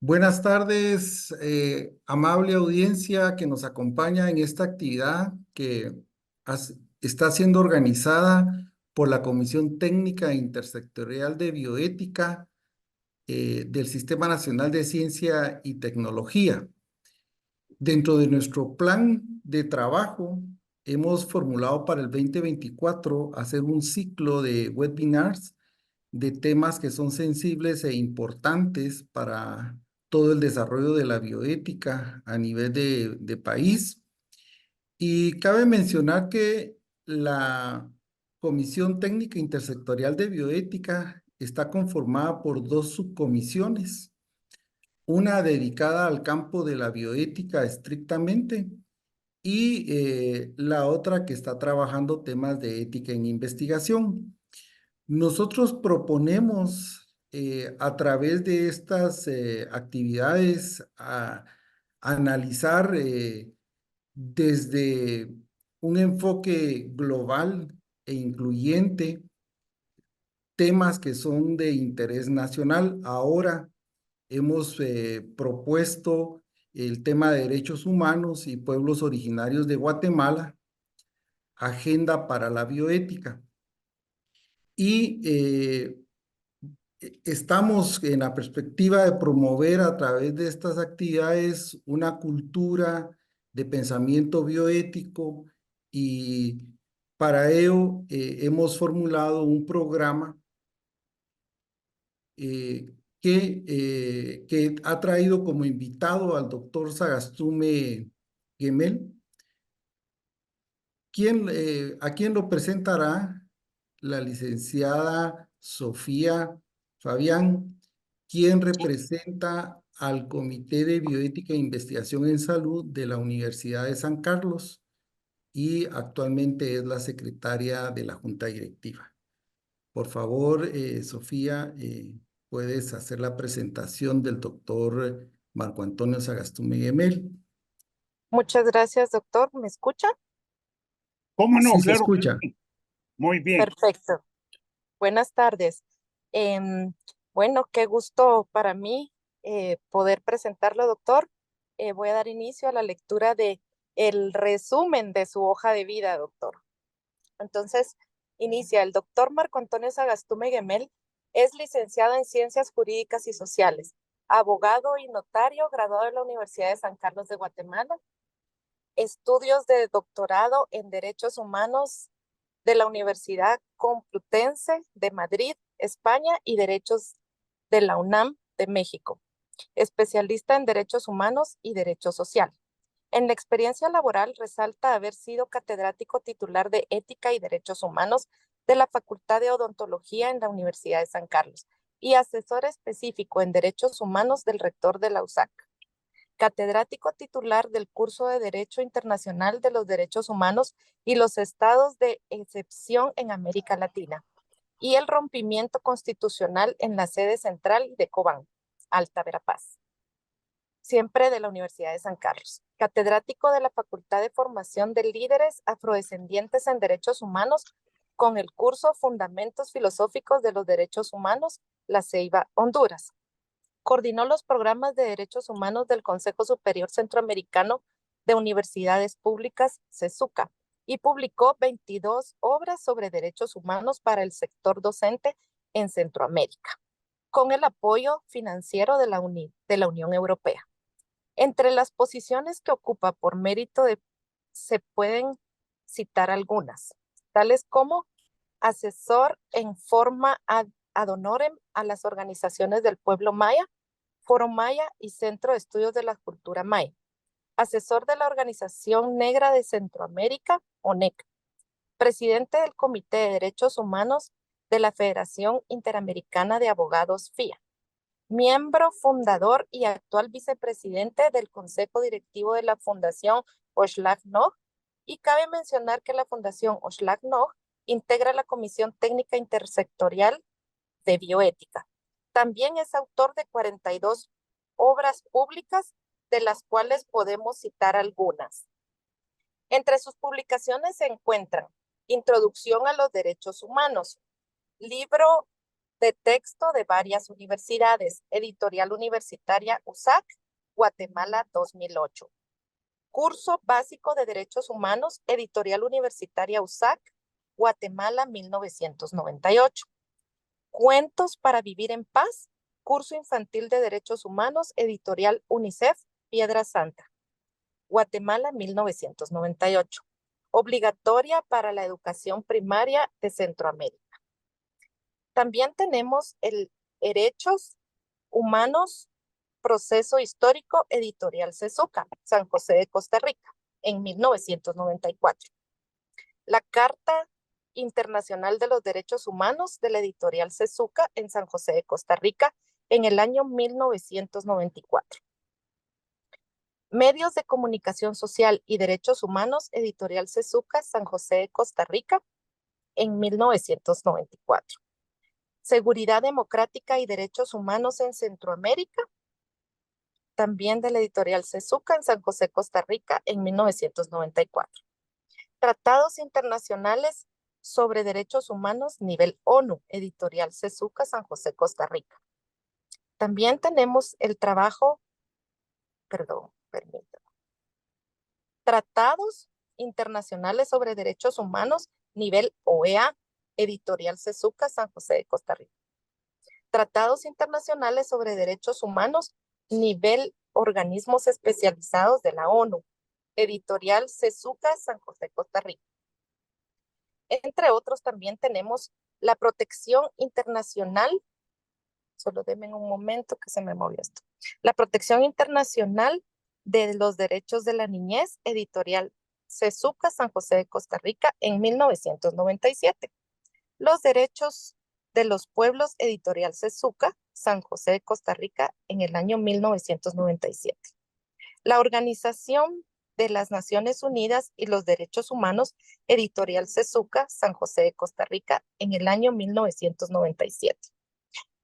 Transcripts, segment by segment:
Buenas tardes, amable audiencia que nos acompaña en esta actividad que está siendo organizada por la Comisión Técnica Intersectorial de Bioética del Sistema Nacional de Ciencia y Tecnología. Dentro de nuestro plan de trabajo, hemos formulado para el 2024 hacer un ciclo de webinars de temas que son sensibles e importantes para todo el desarrollo de la bioética a nivel de país. Y cabe mencionar que la Comisión Técnica Intersectorial de Bioética está conformada por dos subcomisiones, una dedicada al campo de la bioética estrictamente y la otra que está trabajando temas de ética en investigación. Nosotros proponemos a través de estas actividades analizar desde un enfoque global e incluyente temas que son de interés nacional. Ahora hemos propuesto el tema de derechos humanos y pueblos originarios de Guatemala, agenda para la bioética. Y estamos en la perspectiva de promover a través de estas actividades una cultura de pensamiento bioético y para ello hemos formulado un programa que ha traído como invitado al doctor Sagastume Gemel, a quien lo presentará la licenciada Sofía Fabián, quien representa al Comité de Bioética e Investigación en Salud de la Universidad de San Carlos y actualmente es la secretaria de la Junta Directiva. Por favor, Sofía, puedes hacer la presentación del doctor Marco Antonio Sagastume Gemel. Muchas gracias, doctor. ¿Me escucha? ¿Cómo no? Sí se Claro que escucha. sí. Muy bien. Perfecto. Buenas tardes. Em, bueno, qué gusto para mí poder presentarlo, doctor. Voy a dar inicio a la lectura de el resumen de su hoja de vida, doctor. Entonces, inicia. El doctor Marco Antonio Sagastume Gemel es licenciado en Ciencias Jurídicas y Sociales, abogado y notario, graduado de la Universidad de San Carlos de Guatemala, estudios de doctorado en Derechos Humanos de la Universidad Complutense de Madrid, España, y Derechos de la UNAM de México. Especialista en Derechos Humanos y Derecho Social. En la experiencia laboral resalta haber sido catedrático titular de Ética y Derechos Humanos de la Facultad de Odontología en la Universidad de San Carlos y asesor específico en Derechos Humanos del rector de la USAC. Catedrático titular del curso de Derecho Internacional de los Derechos Humanos y los Estados de Excepción en América Latina y el rompimiento constitucional en la sede central de Cobán, Alta Verapaz, siempre de la Universidad de San Carlos. Catedrático de la Facultad de Formación de Líderes Afrodescendientes en Derechos Humanos con el curso Fundamentos Filosóficos de los Derechos Humanos, La Ceiba, Honduras. Coordinó los programas de derechos humanos del Consejo Superior Centroamericano de Universidades Públicas, CESUCA, y publicó 22 obras sobre derechos humanos para el sector docente en Centroamérica, con el apoyo financiero de la Unión Europea. Entre las posiciones que ocupa por mérito se pueden citar algunas, tales como asesor en forma ad honorem a las organizaciones del pueblo maya, Foro Maya y Centro de Estudios de la Cultura Maya. Asesor de la Organización Negra de Centroamérica, ONEC. Presidente del Comité de Derechos Humanos de la Federación Interamericana de Abogados, FIA. Miembro fundador y actual vicepresidente del Consejo Directivo de la Fundación Oxlack Nog. Y cabe mencionar que la Fundación Oxlack Nog integra la Comisión Técnica Intersectorial de Bioética. También es autor de 42 obras públicas, de las cuales podemos citar algunas. Entre sus publicaciones se encuentran Introducción a los Derechos Humanos, libro de texto de varias universidades. Editorial Universitaria USAC, Guatemala 2008. Curso básico de Derechos Humanos, Editorial Universitaria USAC, Guatemala 1998. Cuentos para vivir en paz, Curso Infantil de Derechos Humanos, Editorial UNICEF, Piedra Santa, Guatemala 1998. Obligatoria para la educación primaria de Centroamérica. También tenemos el Derechos Humanos, Proceso Histórico, Editorial Cezuca, San José de Costa Rica, en 1994. La Carta Internacional de los Derechos Humanos de la Editorial Cezuca en San José de Costa Rica, en el año 1994. Medios de Comunicación Social y Derechos Humanos, Editorial Cezuca, San José de Costa Rica, en 1994. Seguridad Democrática y Derechos Humanos en Centroamérica, también de la Editorial Cezuca en San José, Costa Rica, en 1994. Tratados internacionales sobre derechos humanos nivel ONU, Editorial Cezuca, San José, Costa Rica. También tenemos el trabajo, permítame. Tratados internacionales sobre derechos humanos nivel OEA, Editorial Cezuca, San José de Costa Rica. Tratados internacionales sobre derechos humanos nivel organismos especializados de la ONU, Editorial Cezuca, San José, Costa Rica. Entre otros, también tenemos la protección internacional. Solo denme un momento que se me movió esto. La protección internacional de los derechos de la niñez, Editorial Cezuca, San José de Costa Rica, en 1997. Los derechos de los pueblos, Editorial Cezuca, San José de Costa Rica, en el año 1997. La Organización de las Naciones Unidas y los Derechos Humanos, Editorial Cezuca, San José de Costa Rica, en el año 1997.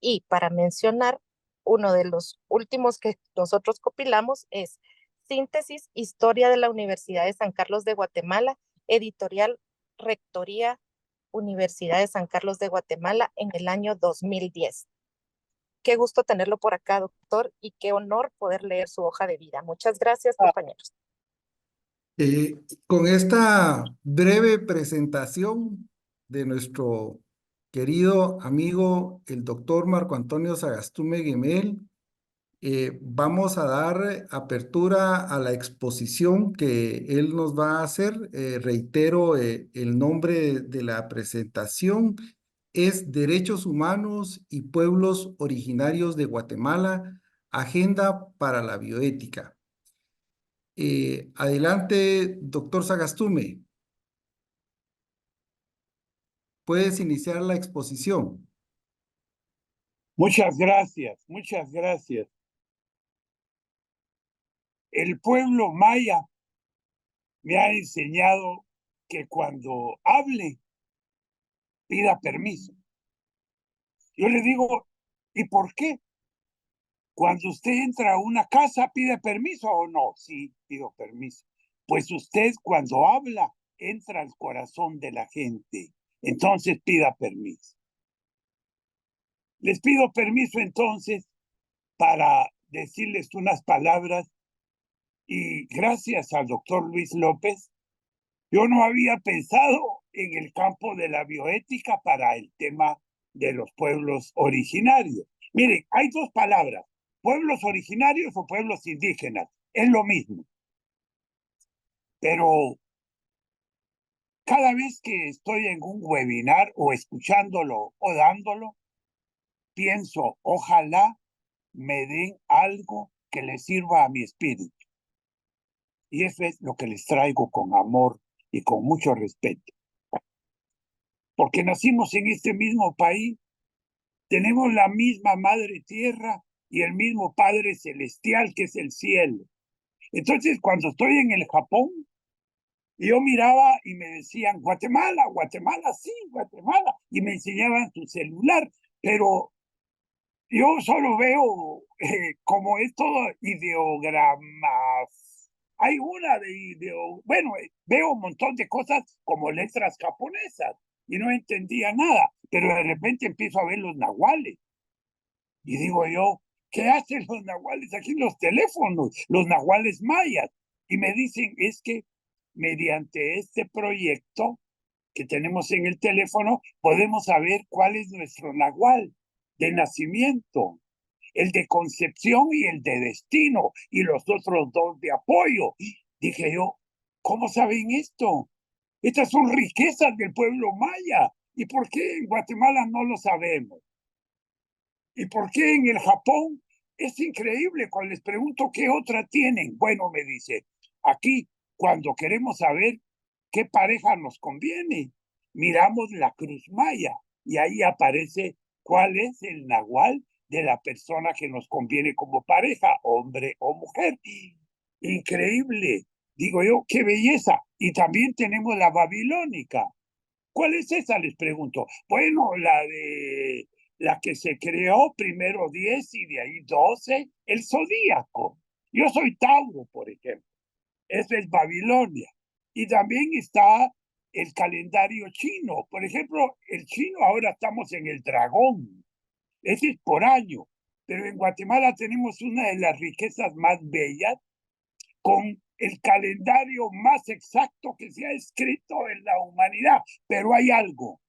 Y para mencionar, uno de los últimos que nosotros compilamos es Síntesis Historia de la Universidad de San Carlos de Guatemala, Editorial Rectoría Universidad de San Carlos de Guatemala, en el año 2010. Qué gusto tenerlo por acá, doctor, y qué honor poder leer su hoja de vida. Muchas gracias, compañeros. Con esta breve presentación de nuestro querido amigo, el doctor Marco Antonio Sagastume Guimel, vamos a dar apertura a la exposición que él nos va a hacer. Reitero, el nombre de la presentación es Derechos Humanos y Pueblos Originarios de Guatemala, Agenda para la Bioética. Adelante, doctor Sagastume. Puedes iniciar la exposición. Muchas gracias, muchas gracias. El pueblo maya me ha enseñado que cuando hable, pida permiso. Yo le digo, ¿y por qué? Cuando usted entra a una casa, ¿pide permiso o no? Sí, pido permiso. Pues usted cuando habla, entra al corazón de la gente. Entonces pida permiso. Les pido permiso entonces para decirles unas palabras y gracias al doctor Luis López, yo no había pensado en el campo de la bioética para el tema de los pueblos originarios. Miren, hay dos palabras, pueblos originarios o pueblos indígenas, es lo mismo. Pero cada vez que estoy en un webinar o escuchándolo o dándolo, pienso, ojalá me den algo que le sirva a mi espíritu. Y eso es lo que les traigo con amor y con mucho respeto. Porque nacimos en este mismo país, tenemos la misma madre tierra y el mismo Padre celestial que es el cielo. Entonces, cuando estoy en el Japón, yo miraba y me decían, Guatemala, Guatemala, sí, Guatemala, y me enseñaban su celular, pero yo solo veo como es todo ideogramas. Hay una bueno, veo un montón de cosas como letras japonesas, y no entendía nada, pero de repente empiezo a ver los nahuales. Y digo yo, ¿qué hacen los nahuales aquí en los teléfonos? Los nahuales mayas. Y me dicen, es que mediante este proyecto que tenemos en el teléfono, podemos saber cuál es nuestro nahual de nacimiento, el de concepción y el de destino, y los otros dos de apoyo. Dije yo, ¿cómo saben esto? Estas son riquezas del pueblo maya. ¿Y por qué en Guatemala no lo sabemos? ¿Y por qué en el Japón? Es increíble. Cuando les pregunto qué otra tienen, bueno, me dice, aquí cuando queremos saber qué pareja nos conviene, miramos la cruz maya y ahí aparece cuál es el nahual de la persona que nos conviene como pareja, hombre o mujer. Increíble. Digo yo, qué belleza. Y también tenemos la babilónica. ¿Cuál es esa? Les pregunto. Bueno, la que se creó primero 10 y de ahí 12, el zodíaco. Yo soy Tauro, por ejemplo. Eso es Babilonia. Y también está el calendario chino. Por ejemplo, el chino ahora estamos en el dragón. Ese es por año. Pero en Guatemala tenemos una de las riquezas más bellas con el calendario más exacto que se ha escrito en la humanidad. Pero hay algo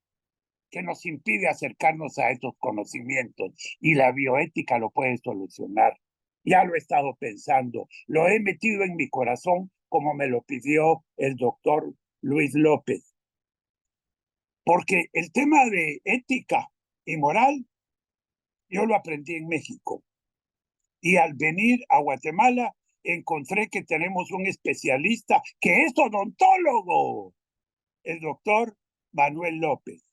que nos impide acercarnos a estos conocimientos y la bioética lo puede solucionar. Ya lo he estado pensando, lo he metido en mi corazón como me lo pidió el doctor Luis López. Porque el tema de ética y moral, yo lo aprendí en México. Y al venir a Guatemala, encontré que tenemos un especialista que es odontólogo, el doctor Manuel López.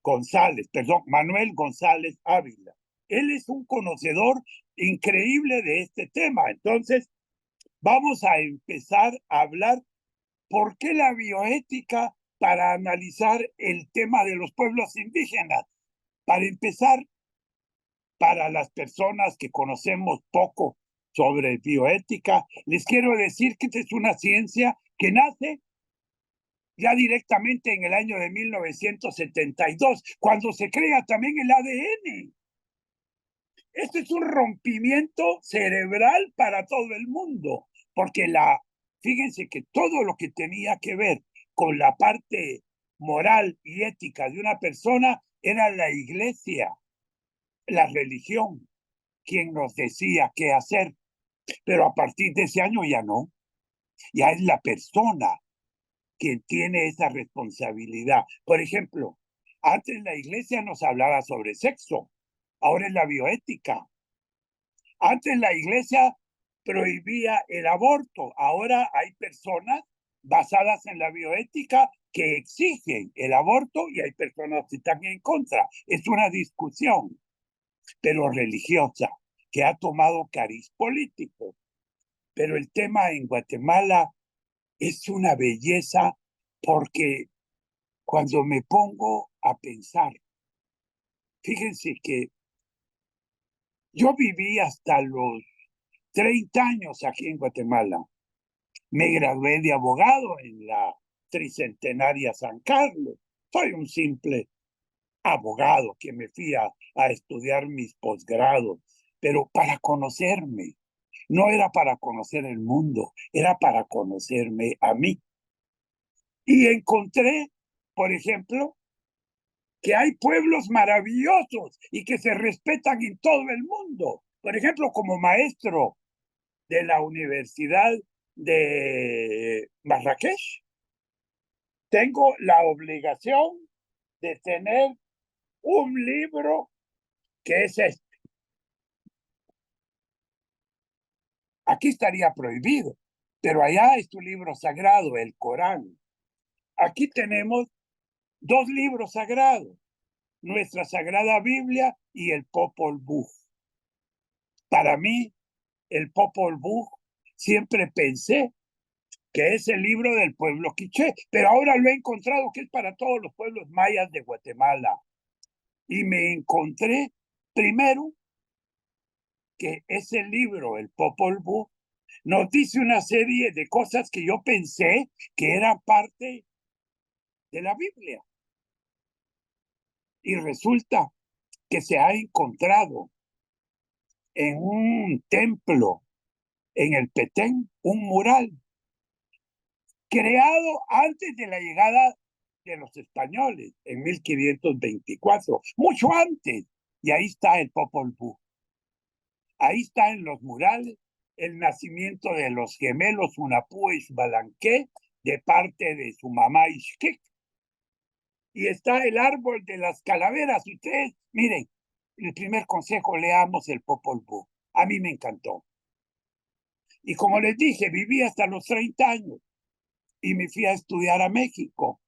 González, perdón, Manuel González Ávila. Él es un conocedor increíble de este tema. Entonces, vamos a empezar a hablar por qué la bioética para analizar el tema de los pueblos indígenas. Para empezar, para las personas que conocemos poco sobre bioética, les quiero decir que esta es una ciencia que nace ya directamente en el año de 1972, cuando se crea también el ADN. Este es un rompimiento cerebral para todo el mundo, porque fíjense que todo lo que tenía que ver con la parte moral y ética de una persona era la iglesia, la religión, quien nos decía qué hacer. Pero a partir de ese año ya no, ya es la persona quien tiene esa responsabilidad. Por ejemplo, antes la iglesia nos hablaba sobre sexo, ahora es la bioética. Antes la iglesia prohibía el aborto, ahora hay personas basadas en la bioética que exigen el aborto y hay personas que están en contra. Es una discusión, pero religiosa, que ha tomado cariz político. Pero el tema en Guatemala es una belleza porque cuando me pongo a pensar, fíjense que yo viví hasta los 30 años aquí en Guatemala. Me gradué de abogado en la tricentenaria San Carlos. Soy un simple abogado que me fui a estudiar mis posgrados, pero para conocerme. No era para conocer el mundo, era para conocerme a mí. Y encontré, por ejemplo, que hay pueblos maravillosos y que se respetan en todo el mundo. Por ejemplo, como maestro de la Universidad de Marrakech, tengo la obligación de tener un libro que es este. Aquí estaría prohibido, pero allá es tu libro sagrado, el Corán. Aquí tenemos dos libros sagrados, nuestra Sagrada Biblia y el Popol Vuh. Para mí, el Popol Vuh siempre pensé que es el libro del pueblo quiché, pero ahora lo he encontrado que es para todos los pueblos mayas de Guatemala. Y me encontré primero que ese libro, el Popol Vuh, nos dice una serie de cosas que yo pensé que eran parte de la Biblia. Y resulta que se ha encontrado en un templo en el Petén un mural creado antes de la llegada de los españoles, en 1524, mucho antes. Y ahí está el Popol Vuh. Ahí está en los murales el nacimiento de los gemelos Hunahpu y Xbalanque de parte de su mamá Ixquic. Y está el árbol de las calaveras. Ustedes, miren, el primer consejo, leamos el Popol Vuh. A mí me encantó. Y como les dije, viví hasta los 30 años y me fui a estudiar a México,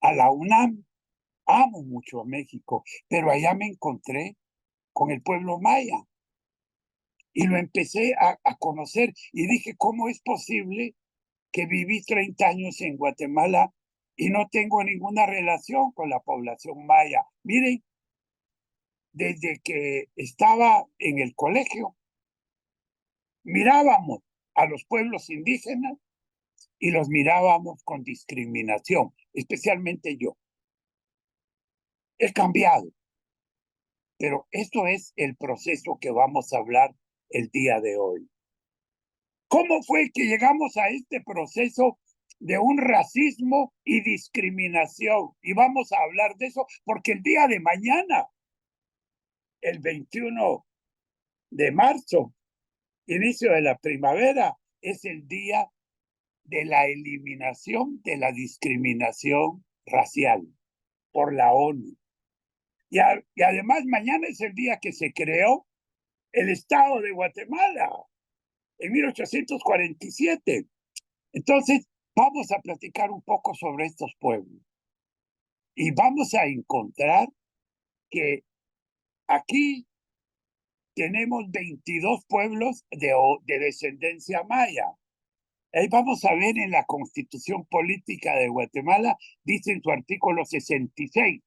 a la UNAM. Amo mucho a México, pero allá me encontré con el pueblo maya y lo empecé a conocer y dije, ¿cómo es posible que viví 30 años en Guatemala y no tengo ninguna relación con la población maya? Miren, desde que estaba en el colegio, mirábamos a los pueblos indígenas y los mirábamos con discriminación, especialmente yo. He cambiado, pero esto es el proceso que vamos a hablar el día de hoy. ¿Cómo fue que llegamos a este proceso de un racismo y discriminación? Y vamos a hablar de eso porque el día de mañana, el 21 de marzo, inicio de la primavera, es el día de la eliminación de la discriminación racial por la ONU. Y además mañana es el día que se creó el Estado de Guatemala en 1847. Entonces, vamos a platicar un poco sobre estos pueblos y vamos a encontrar que aquí tenemos 22 pueblos de descendencia maya. Ahí vamos a ver en la Constitución Política de Guatemala, dice en su artículo 66,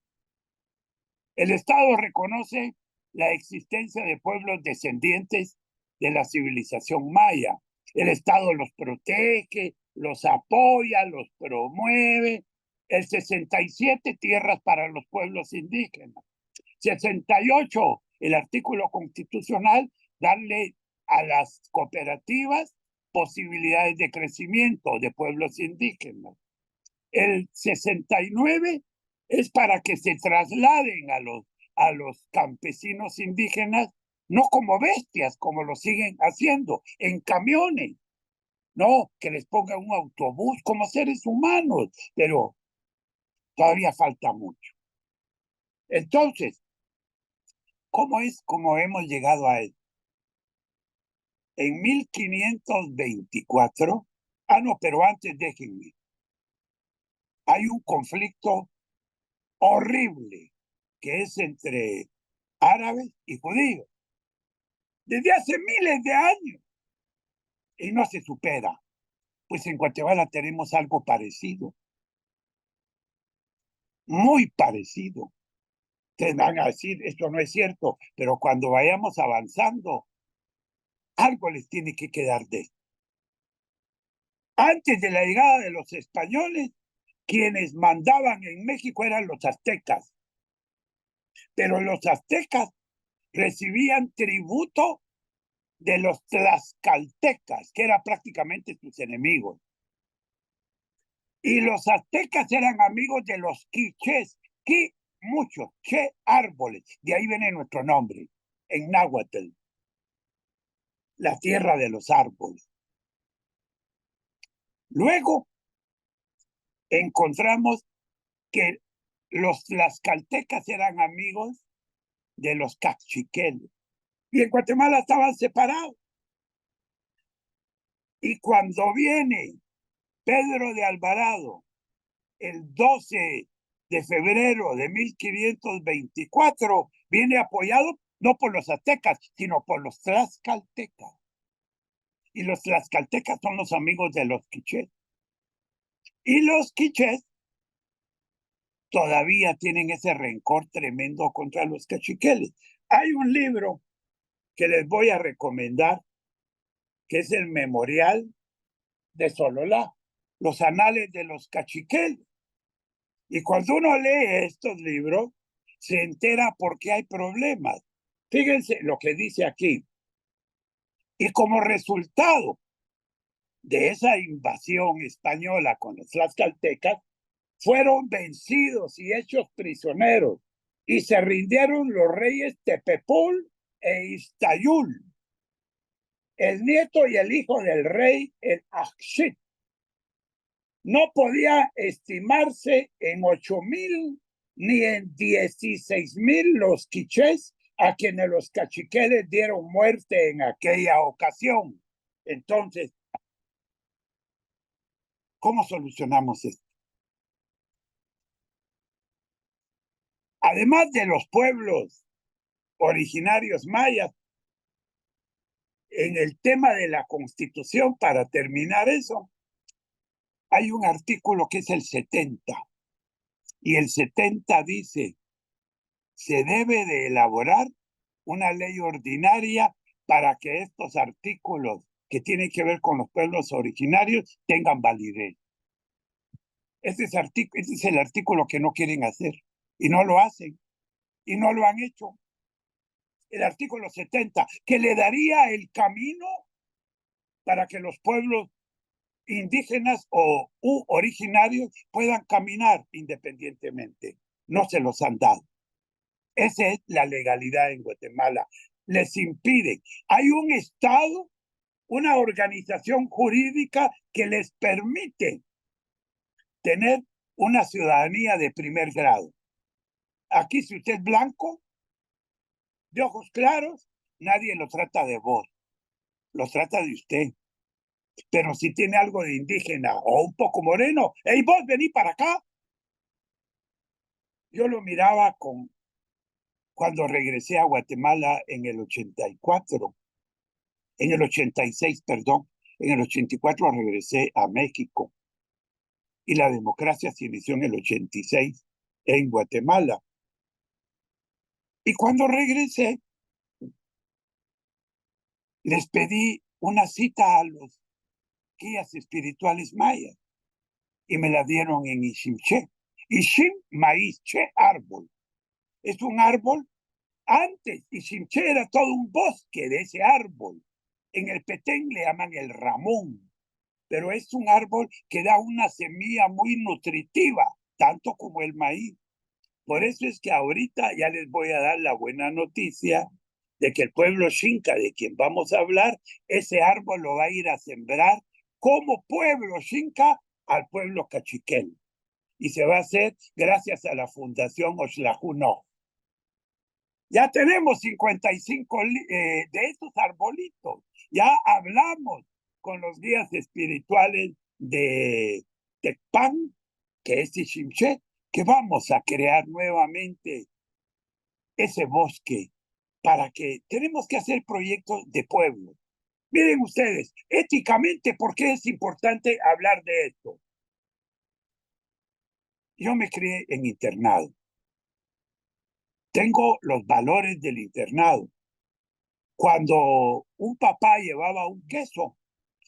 el Estado reconoce la existencia de pueblos descendientes de la civilización maya. El Estado los protege, los apoya, los promueve. El 67, tierras para los pueblos indígenas. 68, el artículo constitucional, darle a las cooperativas posibilidades de crecimiento de pueblos indígenas. El 69 es para que se trasladen a los campesinos indígenas, no como bestias, como lo siguen haciendo, en camiones, no, que les pongan un autobús como seres humanos, pero todavía falta mucho. Entonces, ¿cómo hemos llegado a él? En 1524, no, pero antes déjenme, hay un conflicto horrible que es entre árabes y judíos, desde hace miles de años, y no se supera. Pues en Guatemala tenemos algo parecido, muy parecido. Ustedes van a decir, esto no es cierto, pero cuando vayamos avanzando, algo les tiene que quedar de esto. Antes de la llegada de los españoles, quienes mandaban en México eran los aztecas, pero los aztecas recibían tributo de los tlaxcaltecas, que eran prácticamente sus enemigos. Y los aztecas eran amigos de los quichés, qui, muchos, che, árboles. De ahí viene nuestro nombre, en náhuatl, la tierra de los árboles. Luego encontramos que los tlaxcaltecas eran amigos de los cachiqueles. Y en Guatemala estaban separados. Y cuando viene Pedro de Alvarado, el 12 de febrero de 1524, viene apoyado no por los aztecas, sino por los tlaxcaltecas. Y los tlaxcaltecas son los amigos de los quichés. Y los quichés todavía tienen ese rencor tremendo contra los cachiqueles. Hay un libro que les voy a recomendar, que es el Memorial de Sololá, los anales de los cachiqueles. Y cuando uno lee estos libros, se entera por qué hay problemas. Fíjense lo que dice aquí. Y como resultado de esa invasión española con los tlaxcaltecas, fueron vencidos y hechos prisioneros, y se rindieron los reyes Tepepul e Iztayul, el nieto y el hijo del rey, el Akshit. No podía estimarse en 8,000 ni en 16,000 los quichés a quienes los caciqueles dieron muerte en aquella ocasión. Entonces, ¿cómo solucionamos esto? Además de los pueblos originarios mayas, en el tema de la Constitución, para terminar eso, hay un artículo que es el 70, y el 70 dice, se debe de elaborar una ley ordinaria para que estos artículos que tienen que ver con los pueblos originarios tengan validez. Ese es el artículo que no quieren hacer, y no lo hacen, y no lo han hecho. El artículo 70, que le daría el camino para que los pueblos indígenas o originarios puedan caminar independientemente. No se los han dado. Esa es la legalidad en Guatemala. Les impide. Hay un Estado, una organización jurídica que les permite tener una ciudadanía de primer grado. Aquí, si usted es blanco, de ojos claros, nadie lo trata de vos, lo trata de usted. Pero si tiene algo de indígena o un poco moreno, ¡hey, vos, vení para acá! Yo lo miraba cuando regresé a Guatemala en el 84, en el 86, perdón, en el 84 regresé a México y la democracia se inició en el 86 en Guatemala. Y cuando regresé, les pedí una cita a los guías espirituales mayas y me la dieron en Iximché. Ixim, maíz, che, árbol. Es un árbol. Antes, Iximché era todo un bosque de ese árbol. En el Petén le llaman el ramón, pero es un árbol que da una semilla muy nutritiva, tanto como el maíz. Por eso es que ahorita ya les voy a dar la buena noticia de que el pueblo Xinca, de quien vamos a hablar, ese árbol lo va a ir a sembrar como pueblo Xinca al pueblo cachiquel. Y se va a hacer gracias a la Fundación Oxlajuno. Ya tenemos 55 de estos arbolitos. Ya hablamos con los guías espirituales de Tecpan, que es Iximché, que vamos a crear nuevamente ese bosque para que tenemos que hacer proyectos de pueblo. Miren ustedes, éticamente, ¿por qué es importante hablar de esto? Yo me crié en internado. Tengo los valores del internado. Cuando un papá llevaba un queso,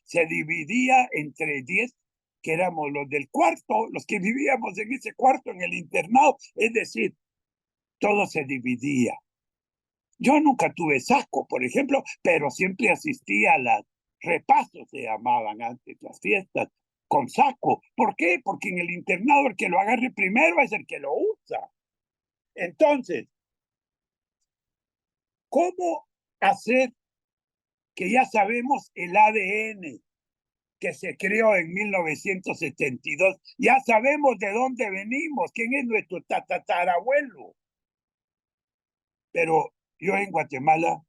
se dividía entre 10, que éramos los del cuarto, los que vivíamos en ese cuarto en el internado, es decir, todo se dividía. Yo nunca tuve saco, por ejemplo, pero siempre asistía a las repasos, se llamaban antes las fiestas, con saco. ¿Por qué? Porque en el internado el que lo agarre primero es el que lo usa. Entonces, ¿cómo hacer que ya sabemos el ADN que se creó en 1972? Ya sabemos de dónde venimos, quién es nuestro tatarabuelo. Pero yo en Guatemala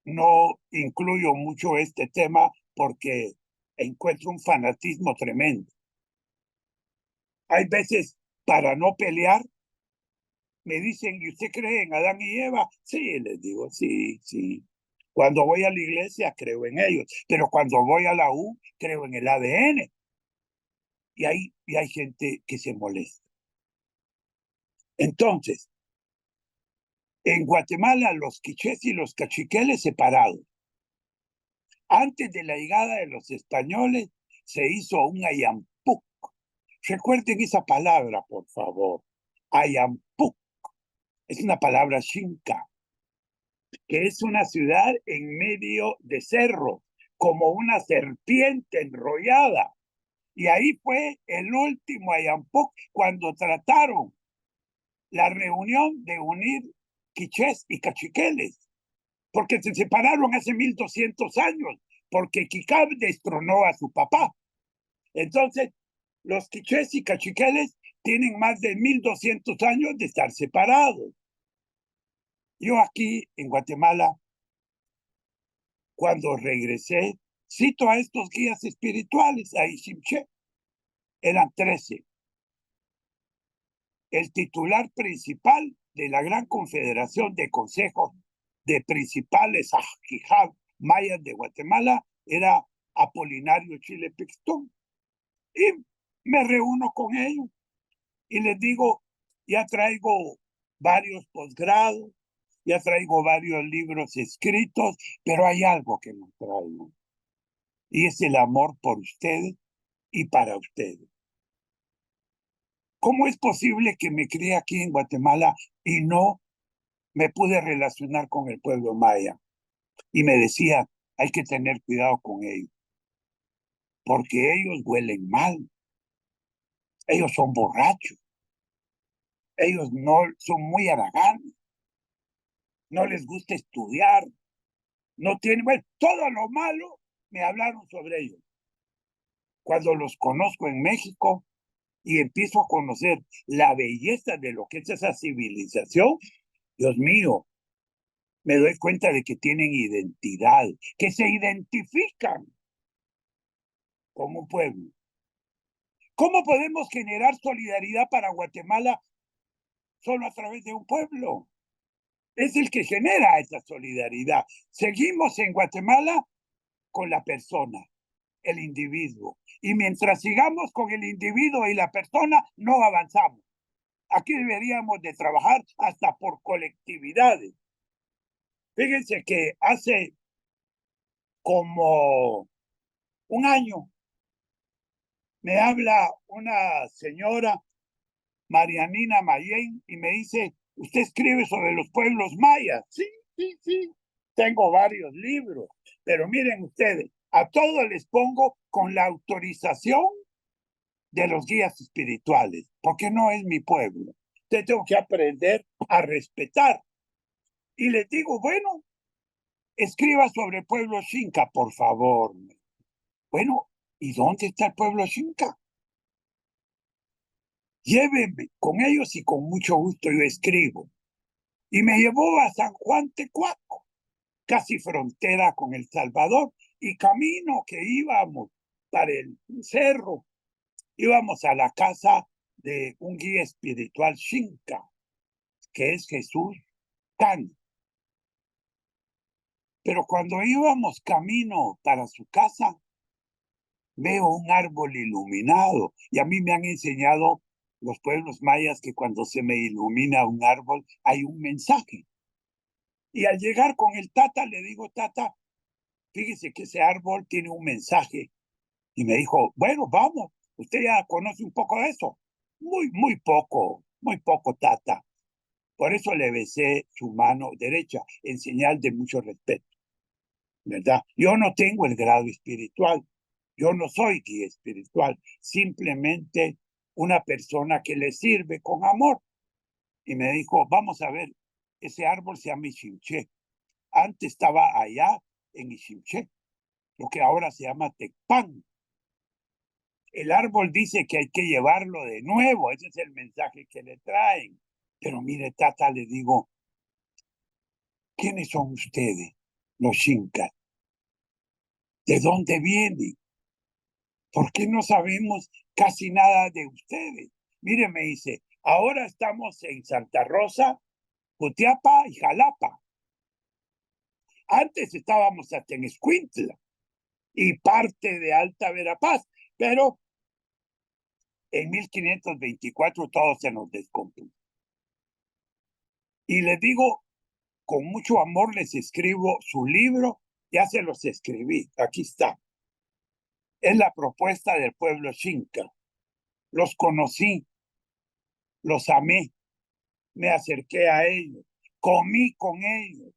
no incluyo mucho este tema porque encuentro un fanatismo tremendo. Hay veces, para no pelear, me dicen, ¿y usted cree en Adán y Eva? Sí, les digo, sí, sí. Cuando voy a la iglesia, creo en ellos, pero cuando voy a la U, creo en el ADN. Y hay gente que se molesta. Entonces, en Guatemala, los quichés y los cachiqueles separados. Antes de la llegada de los españoles, se hizo un ayampuc. Recuerden esa palabra, por favor. Ayampuc. es una palabra xinca, que es una ciudad en medio de cerros, como una serpiente enrollada. Y ahí fue el último Ayampoc cuando trataron la reunión de unir quichés y cachiqueles, porque se separaron hace 1200 años, porque Quicab destronó a su papá. Entonces, los quichés y cachiqueles tienen más de 1200 años de estar separados. Yo aquí en Guatemala, cuando regresé, cito a estos guías espirituales, a Iximché, eran 13. El titular principal de la Gran Confederación de Consejos de Principales Ajijab Mayas de Guatemala era Apolinario Chile Pixtón. Y me reúno con ellos y les digo, ya traigo varios posgrados, ya traigo varios libros escritos, pero hay algo que no traigo. Y es el amor por ustedes y para ustedes. ¿Cómo es posible que me crié aquí en Guatemala y no me pude relacionar con el pueblo maya? Y me decía, hay que tener cuidado con ellos, porque ellos huelen mal, ellos son borrachos, ellos no son muy haraganes, no les gusta estudiar, no tienen, bueno, todo lo malo me hablaron sobre ellos. Cuando los conozco en México y empiezo a conocer la belleza de lo que es esa civilización, Dios mío, me doy cuenta de que tienen identidad, que se identifican como un pueblo. ¿Cómo podemos generar solidaridad para Guatemala solo a través de un pueblo? Es el que genera esa solidaridad. Seguimos en Guatemala con la persona, el individuo. Y mientras sigamos con el individuo y la persona, no avanzamos. Aquí deberíamos de trabajar hasta por colectividades. Fíjense que hace como un año me habla una señora, Marianina Mayén, y me dice, ¿usted escribe sobre los pueblos mayas? Sí, sí, sí. Tengo varios libros, pero miren ustedes, a todos les pongo con la autorización de los guías espirituales, porque no es mi pueblo. Entonces tengo que aprender a respetar. Y les digo, bueno, escriba sobre el pueblo xinca, por favor. Bueno, ¿y dónde está el pueblo xinca? Llévenme con ellos y con mucho gusto yo escribo. Y me llevó a San Juan Tecuaco, casi frontera con El Salvador, y camino que íbamos para el cerro, íbamos a la casa de un guía espiritual xinca, que es Jesús Can. Pero cuando íbamos camino para su casa, veo un árbol iluminado, y a mí me han enseñado los pueblos mayas que cuando se me ilumina un árbol hay un mensaje. Y al llegar con el tata, le digo, tata, fíjese que ese árbol tiene un mensaje. Y me dijo, bueno, vamos, usted ya conoce un poco de eso. Muy poco, tata. Por eso le besé su mano derecha en señal de mucho respeto, ¿verdad? Yo no tengo el grado espiritual, yo no soy guía espiritual, simplemente una persona que le sirve con amor. Y me dijo, vamos a ver, ese árbol se llama Iximché. Antes estaba allá en Iximché, lo que ahora se llama Tecpan. El árbol dice que hay que llevarlo de nuevo, ese es el mensaje que le traen. Pero mire, tata, le digo, ¿quiénes son ustedes, los xincas? ¿De dónde vienen? ¿Por qué no sabemos casi nada de ustedes? Mire, me dice, ahora estamos en Santa Rosa, Jutiapa y Jalapa. Antes estábamos hasta en Escuintla y parte de Alta Verapaz, pero en 1524 todo se nos descompuso. Y les digo, con mucho amor les escribo su libro, ya se los escribí, aquí está. Es la propuesta del pueblo xinca. Los conocí, los amé, me acerqué a ellos, comí con ellos,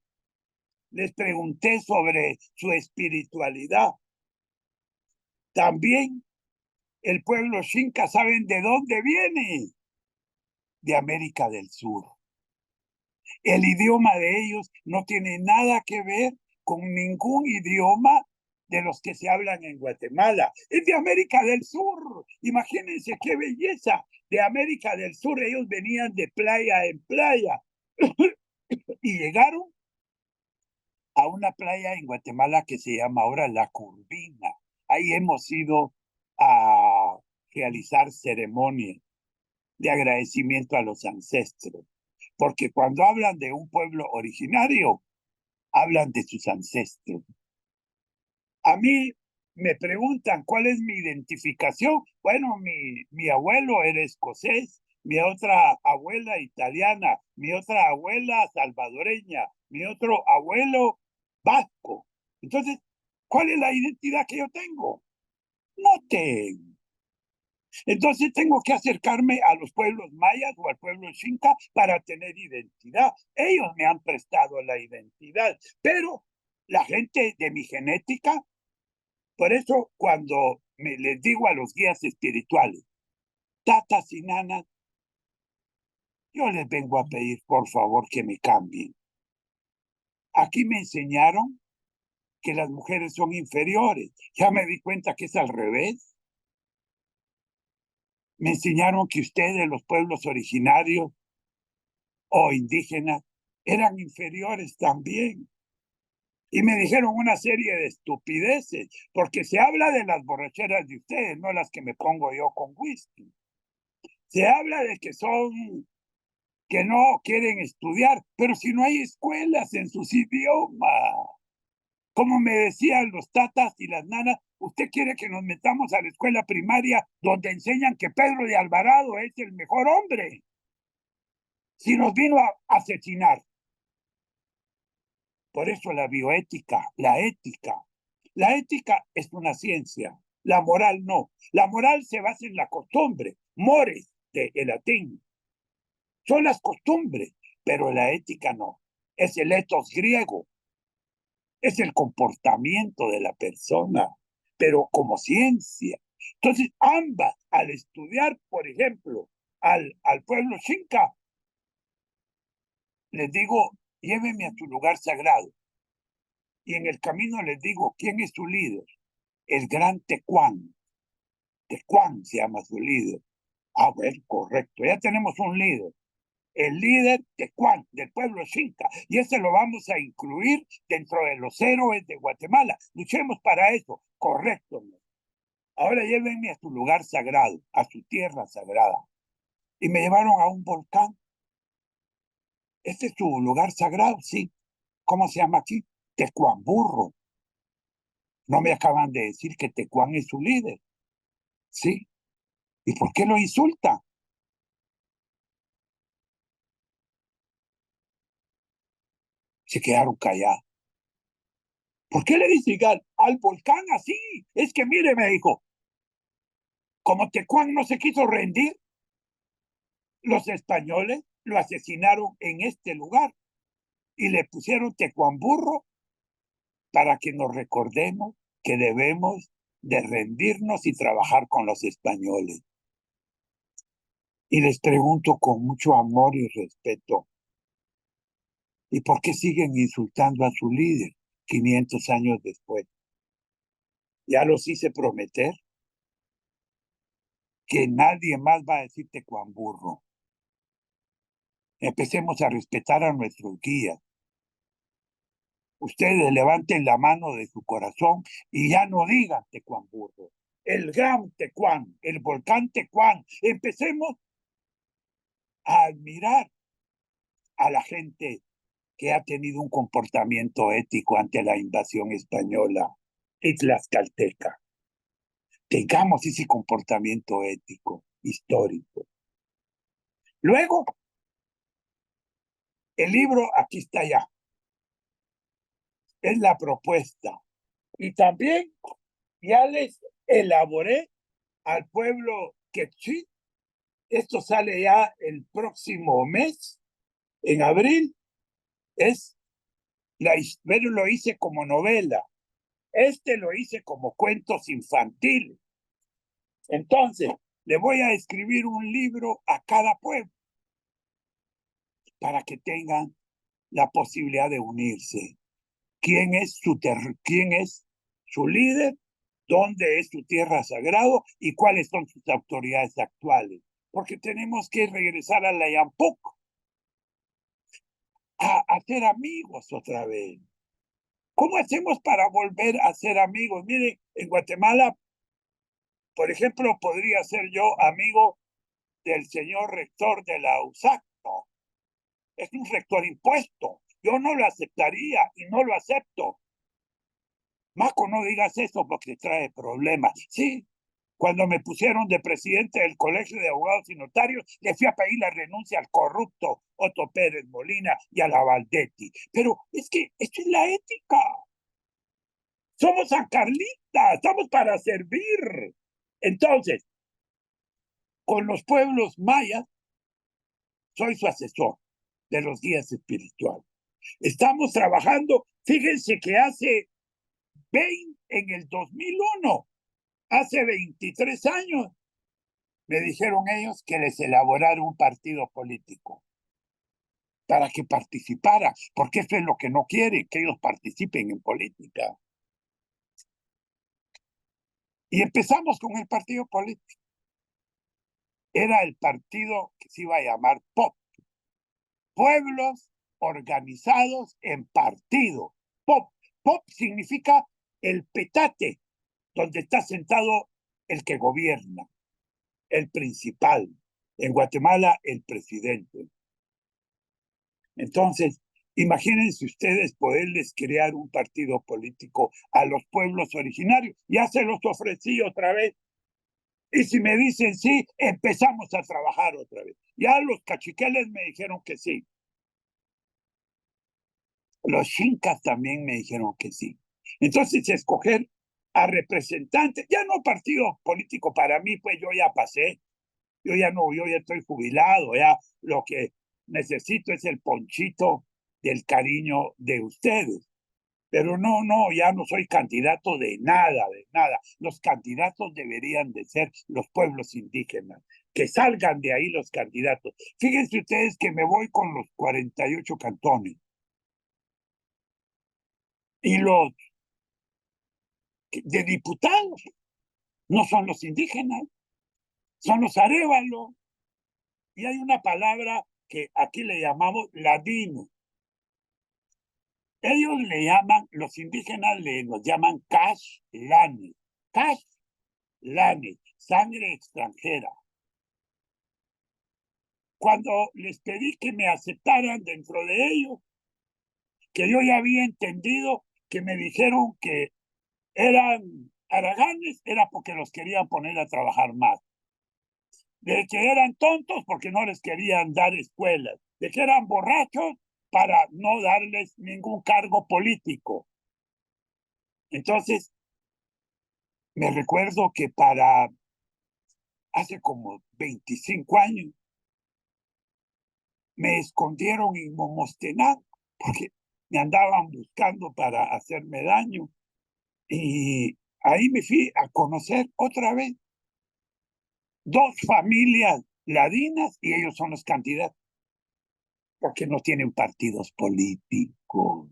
les pregunté sobre su espiritualidad. También el pueblo Xinca, ¿saben de dónde viene? De América del Sur. El idioma de ellos no tiene nada que ver con ningún idioma de los que se hablan en Guatemala. Es de América del Sur. Imagínense qué belleza. De América del Sur ellos venían de playa en playa y llegaron a una playa en Guatemala que se llama ahora La Curvina. Ahí hemos ido a realizar ceremonias de agradecimiento a los ancestros. Porque cuando hablan de un pueblo originario, hablan de sus ancestros. A mí me preguntan cuál es mi identificación. Bueno, mi abuelo era escocés, mi otra abuela italiana, mi otra abuela salvadoreña, mi otro abuelo vasco. Entonces, ¿cuál es la identidad que yo tengo? No tengo. Entonces tengo que acercarme a los pueblos mayas o al pueblo xinca para tener identidad. Ellos me han prestado la identidad, pero la gente de mi genética, por eso cuando les digo a los guías espirituales, tatas y nanas, yo les vengo a pedir por favor que me cambien. Aquí me enseñaron que las mujeres son inferiores. Ya me di cuenta que es al revés. Me enseñaron que ustedes, los pueblos originarios o indígenas, eran inferiores también. Y me dijeron una serie de estupideces, porque se habla de las borracheras de ustedes, no las que me pongo yo con whisky. Se habla de que no quieren estudiar, pero si no hay escuelas en sus idiomas. Como me decían los tatas y las nanas, usted quiere que nos metamos a la escuela primaria donde enseñan que Pedro de Alvarado es el mejor hombre, si nos vino a asesinar. Por eso la bioética, la ética. La ética es una ciencia, la moral no. La moral se basa en la costumbre, mores, del latín. Son las costumbres, pero la ética no. Es el ethos griego, es el comportamiento de la persona, pero como ciencia. Entonces, ambas, al estudiar, por ejemplo, al pueblo xinca, les digo, llévenme a su lugar sagrado. Y en el camino les digo, ¿quién es su líder? El gran Tecuán. Tecuán se llama su líder. Ah, bueno, correcto. Ya tenemos un líder. El líder Tecuán, del pueblo xinca. Y ese lo vamos a incluir dentro de los héroes de Guatemala. Luchemos para eso. Correcto. Ahora llévenme a su lugar sagrado, a su tierra sagrada. Y me llevaron a un volcán. Este es su lugar sagrado, sí. ¿Cómo se llama aquí? Tecuamburro. No me acaban de decir que Tecuán es su líder. Sí. ¿Y por qué lo insulta? Se quedaron callados. ¿Por qué le dicen al volcán así? Es que mire, me dijo, como Tecuán no se quiso rendir, los españoles lo asesinaron en este lugar y le pusieron Tecuamburro para que nos recordemos que debemos de rendirnos y trabajar con los españoles. Y les pregunto con mucho amor y respeto, ¿y por qué siguen insultando a su líder 500 años después? Ya los hice prometer que nadie más va a decir Tecuamburro. Empecemos a respetar a nuestros guías. Ustedes levanten la mano de su corazón y ya no digan Tecuamburro. El gran Tecuán, el volcán Tecuán. Empecemos a admirar a la gente que ha tenido un comportamiento ético ante la invasión española y tlaxcalteca. Tengamos ese comportamiento ético, histórico. Luego, el libro aquí está ya. Es la propuesta. Y también ya les elaboré al pueblo quechí. Esto sale ya el próximo mes. En abril pero lo hice como novela. Lo hice como cuentos infantiles. Entonces, le voy a escribir un libro a cada pueblo para que tengan la posibilidad de unirse. ¿Quién es su líder? ¿Dónde es su tierra sagrado? ¿Y cuáles son sus autoridades actuales? Porque tenemos que regresar a la Yampuc, a ser amigos otra vez. ¿Cómo hacemos para volver a ser amigos? Miren, en Guatemala, por ejemplo, podría ser yo amigo del señor rector de la USAC. No, es un rector impuesto. Yo no lo aceptaría y no lo acepto. Maco, no digas eso porque trae problemas. Sí, cuando me pusieron de presidente del Colegio de Abogados y Notarios, le fui a pedir la renuncia al corrupto Otto Pérez Molina y a la Valdetti. Pero es que esto es la ética. Somos San Carlita, estamos para servir. Entonces, con los pueblos mayas, soy su asesor de los guías espirituales. Estamos trabajando, fíjense que en el 2001, hace 23 años, me dijeron ellos que les elaborara un partido político para que participara, porque eso es lo que no quiere, que ellos participen en política. Y empezamos con el partido político. Era el partido que se iba a llamar POP, Pueblos Organizados en Partido. POP. POP significa el petate, donde está sentado el que gobierna, el principal. En Guatemala, el presidente. Entonces, imagínense ustedes poderles crear un partido político a los pueblos originarios. Ya se los ofrecí otra vez. Y si me dicen sí, empezamos a trabajar otra vez. Ya los cachiqueles me dijeron que sí. Los chincas también me dijeron que sí. Entonces, escoger a representantes, ya no partido político para mí, pues yo ya pasé. Yo ya estoy jubilado, ya lo que necesito es el ponchito del cariño de ustedes. Pero no, ya no soy candidato de nada, de nada. Los candidatos deberían de ser los pueblos indígenas, que salgan de ahí los candidatos. Fíjense ustedes que me voy con los 48 cantones. Y los de diputados no son los indígenas, son los arévalos. Y hay una palabra que aquí le llamamos ladino. Ellos le llaman, los indígenas nos llaman cashlanes. Cashlanes, sangre extranjera. Cuando les pedí que me aceptaran dentro de ellos, que yo ya había entendido que me dijeron que eran haraganes, era porque los querían poner a trabajar más. De que eran tontos porque no les querían dar escuelas. De que eran borrachos para no darles ningún cargo político. Entonces, me recuerdo que hace como 25 años, me escondieron en Momostenango porque me andaban buscando para hacerme daño. Y ahí me fui a conocer otra vez 2 familias ladinas y ellos son los candidatos, porque no tienen partidos políticos.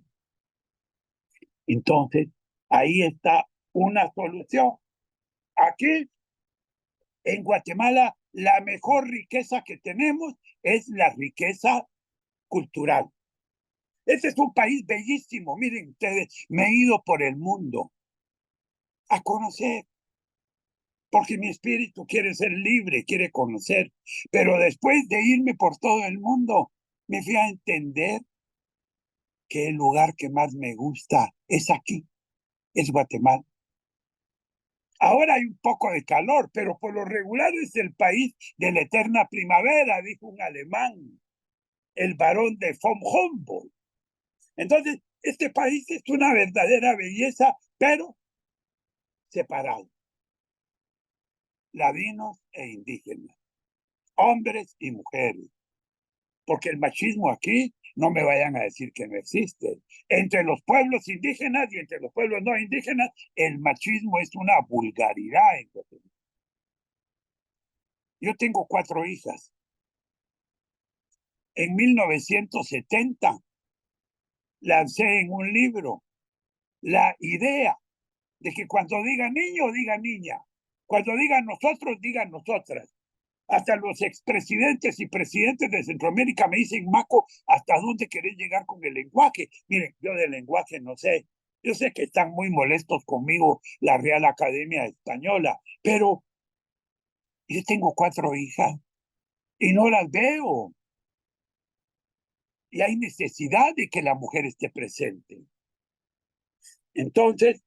Entonces, ahí está una solución. Aquí, en Guatemala, la mejor riqueza que tenemos es la riqueza cultural. Este es un país bellísimo. Miren ustedes, me he ido por el mundo a conocer, porque mi espíritu quiere ser libre, quiere conocer. Pero después de irme por todo el mundo, me fui a entender que el lugar que más me gusta es aquí, es Guatemala. Ahora hay un poco de calor, pero por lo regular es el país de la eterna primavera, dijo un alemán, el barón de von Humboldt. Entonces, este país es una verdadera belleza, pero separado. Ladinos e indígenas, hombres y mujeres, porque el machismo aquí, no me vayan a decir que no existe. Entre los pueblos indígenas y entre los pueblos no indígenas, el machismo es una vulgaridad en Guatemala. Yo tengo 4 hijas. En 1970 lancé en un libro la idea de que cuando diga niño, diga niña. Cuando digan nosotros, digan nosotras. Hasta los expresidentes y presidentes de Centroamérica me dicen, Maco, ¿hasta dónde querés llegar con el lenguaje? Miren, yo del lenguaje no sé. Yo sé que están muy molestos conmigo la Real Academia Española, pero yo tengo 4 hijas y no las veo. Y hay necesidad de que la mujer esté presente. Entonces,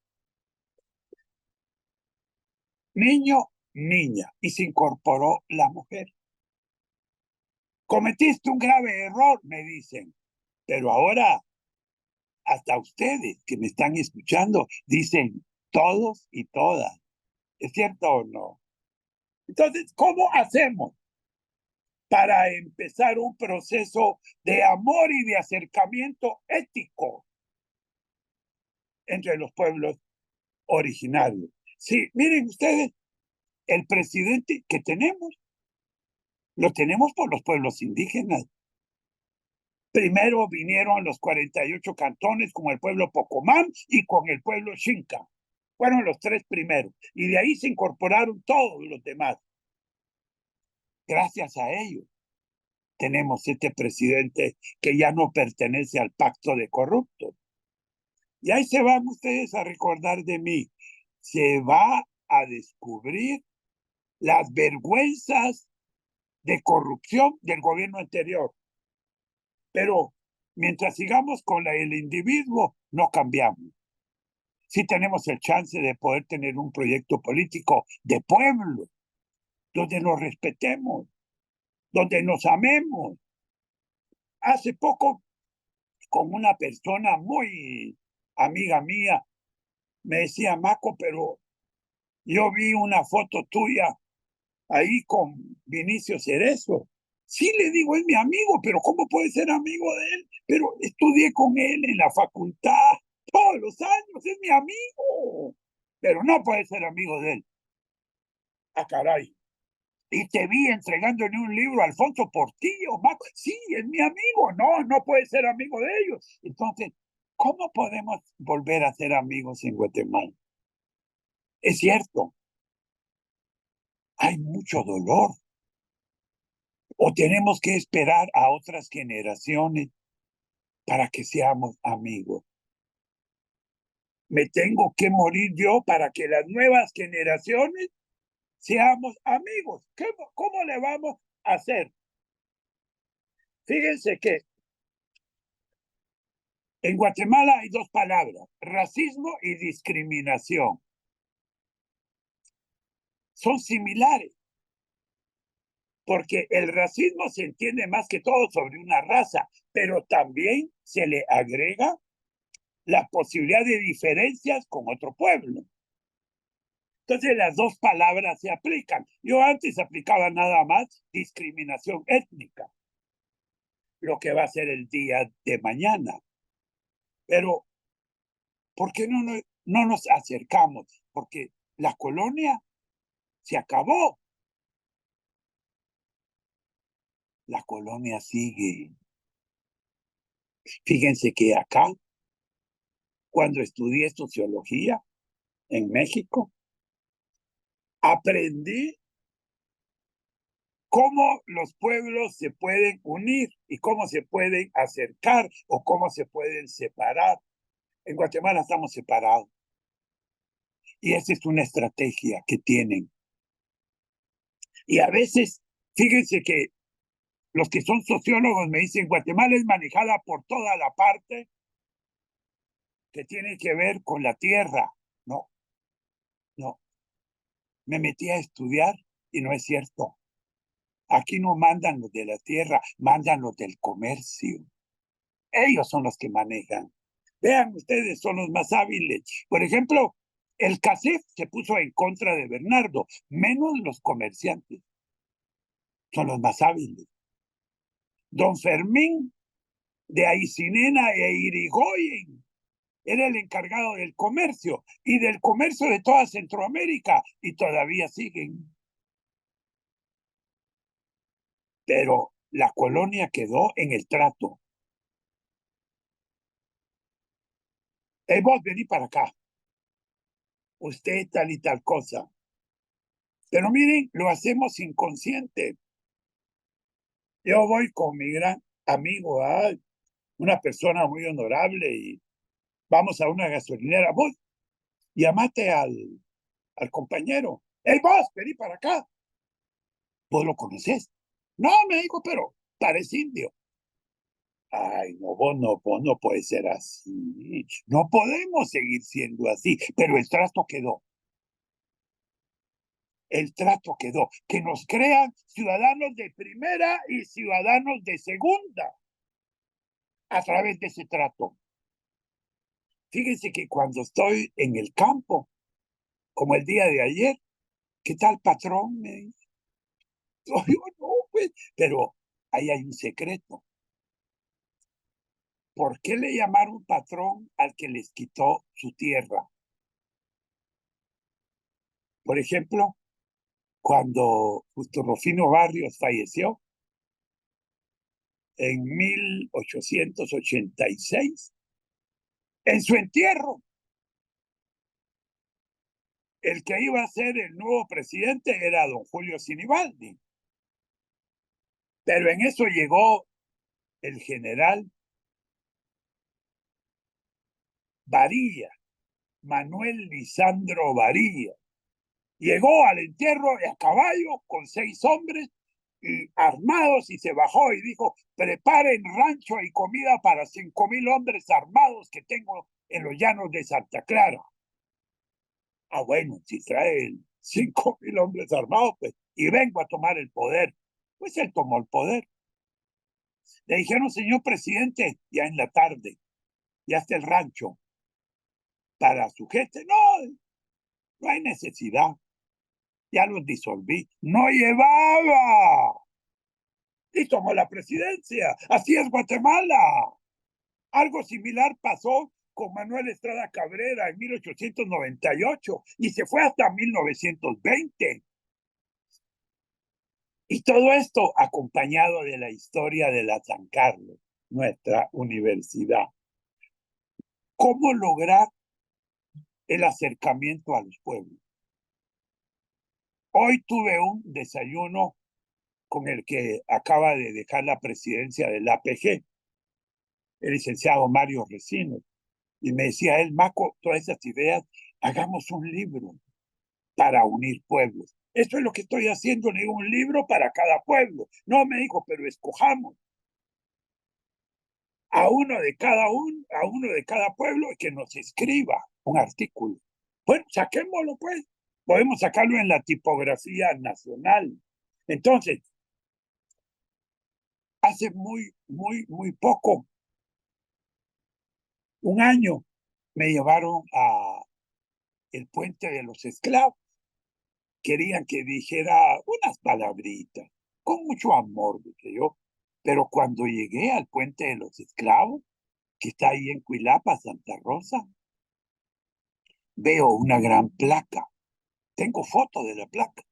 niño, niña, y se incorporó la mujer. Cometiste un grave error, me dicen, pero ahora hasta ustedes que me están escuchando dicen todos y todas. ¿Es cierto o no? Entonces, ¿cómo hacemos para empezar un proceso de amor y de acercamiento ético entre los pueblos originarios? Sí, miren ustedes, el presidente que tenemos, lo tenemos por los pueblos indígenas. Primero vinieron los 48 cantones con el pueblo Pocomán y con el pueblo Xinca. Fueron los 3 primeros. Y de ahí se incorporaron todos los demás. Gracias a ellos tenemos este presidente que ya no pertenece al pacto de corruptos. Y ahí se van ustedes a recordar de mí. Se va a descubrir las vergüenzas de corrupción del gobierno anterior. Pero mientras sigamos con el individuo, no cambiamos. Sí tenemos el chance de poder tener un proyecto político de pueblo, donde nos respetemos, donde nos amemos. Hace poco, con una persona muy amiga mía, me decía, Maco, pero yo vi una foto tuya ahí con Vinicio Cerezo. Sí, le digo, es mi amigo, pero ¿cómo puede ser amigo de él? Pero estudié con él en la facultad todos los años, es mi amigo, pero no puede ser amigo de él. Ah, caray. Y te vi entregándole un libro a Alfonso Portillo, Maco. Sí, es mi amigo. No, no puede ser amigo de ellos. Entonces, ¿cómo podemos volver a ser amigos en Guatemala? Es cierto, hay mucho dolor. O tenemos que esperar a otras generaciones para que seamos amigos. Me tengo que morir yo para que las nuevas generaciones seamos amigos. ¿Cómo le vamos a hacer? Fíjense que en Guatemala hay 2 palabras, racismo y discriminación. Son similares, porque el racismo se entiende más que todo sobre una raza, pero también se le agrega la posibilidad de diferencias con otro pueblo. Entonces las 2 palabras se aplican. Yo antes aplicaba nada más discriminación étnica, lo que va a ser el día de mañana. Pero, ¿por qué no nos acercamos? Porque la colonia se acabó. La colonia sigue. Fíjense que acá, cuando estudié sociología en México, aprendí cómo los pueblos se pueden unir y cómo se pueden acercar o cómo se pueden separar. En Guatemala estamos separados. Y esa es una estrategia que tienen. Y a veces, fíjense que los que son sociólogos me dicen, Guatemala es manejada por toda la parte que tiene que ver con la tierra. No, no. Me metí a estudiar y no es cierto. Aquí no mandan los de la tierra, mandan los del comercio. Ellos son los que manejan. Vean ustedes, son los más hábiles. Por ejemplo, el CACEF se puso en contra de Bernardo, menos los comerciantes. Son los más hábiles. Don Fermín de Aycinena e Irigoyen era el encargado del comercio y del comercio de toda Centroamérica, y todavía siguen. Pero la colonia quedó en el trato. Vos vení para acá. Usted tal y tal cosa. Pero miren, lo hacemos inconsciente. Yo voy con mi gran amigo, una persona muy honorable, y vamos a una gasolinera. Vos llamate al compañero. ¡Hey, vos, vení para acá! ¿Vos lo conocés? No, me dijo, pero parece indio. Ay, no, vos no puede ser así. No podemos seguir siendo así, pero el trato quedó. El trato quedó. Que nos crean ciudadanos de primera y ciudadanos de segunda a través de ese trato. Fíjense que cuando estoy en el campo, como el día de ayer, ¿qué tal, patrón? Me dice. Yo no, pues, pero ahí hay un secreto. ¿Por qué le llamaron patrón al que les quitó su tierra? Por ejemplo, cuando Justo Rufino Barrios falleció en 1886, en su entierro, el que iba a ser el nuevo presidente era don Julio Sinibaldi. Pero en eso llegó el general Varilla, Manuel Lisandro Varilla. Llegó al entierro a caballo con 6 hombres y armados, y se bajó y dijo: preparen rancho y comida para 5,000 hombres armados que tengo en los llanos de Santa Clara. Bueno, si traen 5,000 hombres armados, pues, y vengo a tomar el poder. Pues él tomó el poder. Le dijeron: señor presidente, ya en la tarde, ya está el rancho para su gente. No, no hay necesidad. Ya los disolví. No llevaba. Y tomó la presidencia. Así es Guatemala. Algo similar pasó con Manuel Estrada Cabrera en 1898 y se fue hasta 1920. Y todo esto acompañado de la historia de la San Carlos, nuestra universidad. ¿Cómo lograr el acercamiento a los pueblos? Hoy tuve un desayuno con el que acaba de dejar la presidencia del APG, el licenciado Mario Resino, y me decía él: Maco, todas esas ideas, hagamos un libro para unir pueblos. Eso es lo que estoy haciendo, le digo, un libro para cada pueblo. No, me dijo, pero escojamos a uno de cada pueblo que nos escriba un artículo. Bueno, saquémoslo, pues. Podemos sacarlo en la tipografía nacional. Entonces, hace muy poco, un año, me llevaron a el Puente de los Esclavos. Querían que dijera unas palabritas, con mucho amor, dije yo. Pero cuando llegué al Puente de los Esclavos, que está ahí en Cuilapa, Santa Rosa, veo una gran placa. Tengo foto de la placa,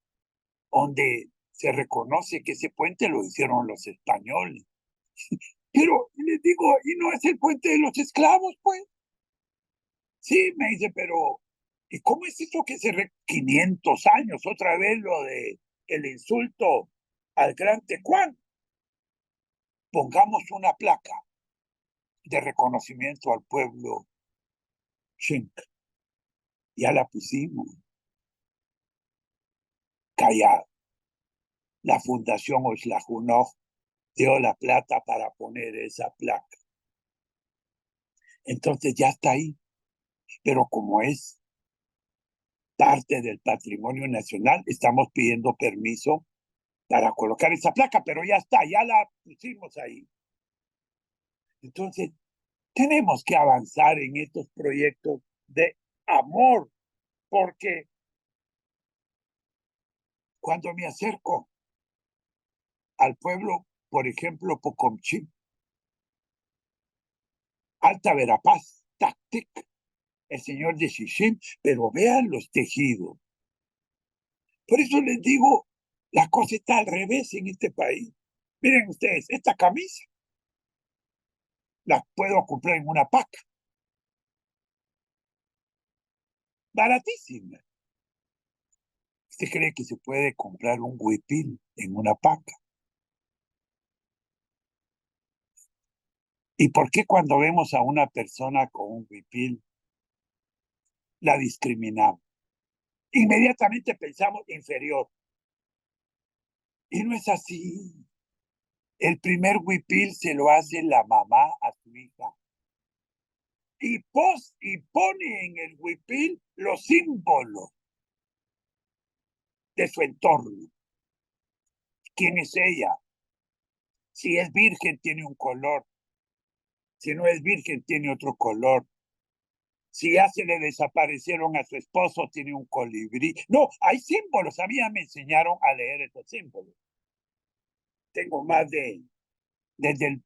donde se reconoce que ese puente lo hicieron los españoles. Pero les digo, ¿y no es el Puente de los Esclavos, pues? Sí, me dice, pero ¿y cómo es eso que 500 años, otra vez lo de el insulto al gran Tecuán? Pongamos una placa de reconocimiento al pueblo Xinca. Ya la pusimos. Callado. La Fundación Oxlajunoj dio la plata para poner esa placa. Entonces ya está ahí. Pero como es parte del patrimonio nacional, estamos pidiendo permiso para colocar esa placa, pero ya está, ya la pusimos ahí. Entonces, tenemos que avanzar en estos proyectos de amor, porque cuando me acerco al pueblo por ejemplo, Pocomchí, Alta Verapaz, Tactic, el señor de Xixim, pero vean los tejidos. Por eso les digo, la cosa está al revés en este país. Miren ustedes, esta camisa la puedo comprar en una paca. Baratísima. ¿Usted cree que se puede comprar un huipil en una paca? ¿Y por qué cuando vemos a una persona con un huipil la discriminamos? Inmediatamente pensamos inferior. Y no es así. El primer huipil se lo hace la mamá a su hija. Y pone en el huipil los símbolos de su entorno. ¿Quién es ella? Si es virgen, tiene un color. Si no es virgen, tiene otro color. Si ya se le desaparecieron a su esposo, tiene un colibrí. No, hay símbolos. A mí ya me enseñaron a leer esos símbolos. Tengo desde el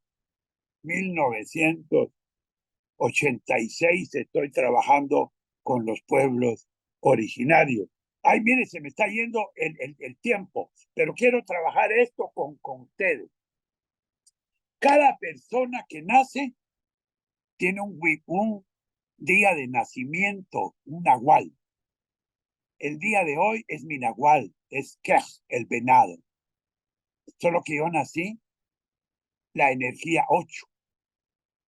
1986 estoy trabajando con los pueblos originarios. Ay, mire, se me está yendo el tiempo, pero quiero trabajar esto con ustedes. Cada persona que nace tiene un día de nacimiento, un nahual. El día de hoy es mi nahual, es Kej, el venado. Solo que yo nací la energía 8.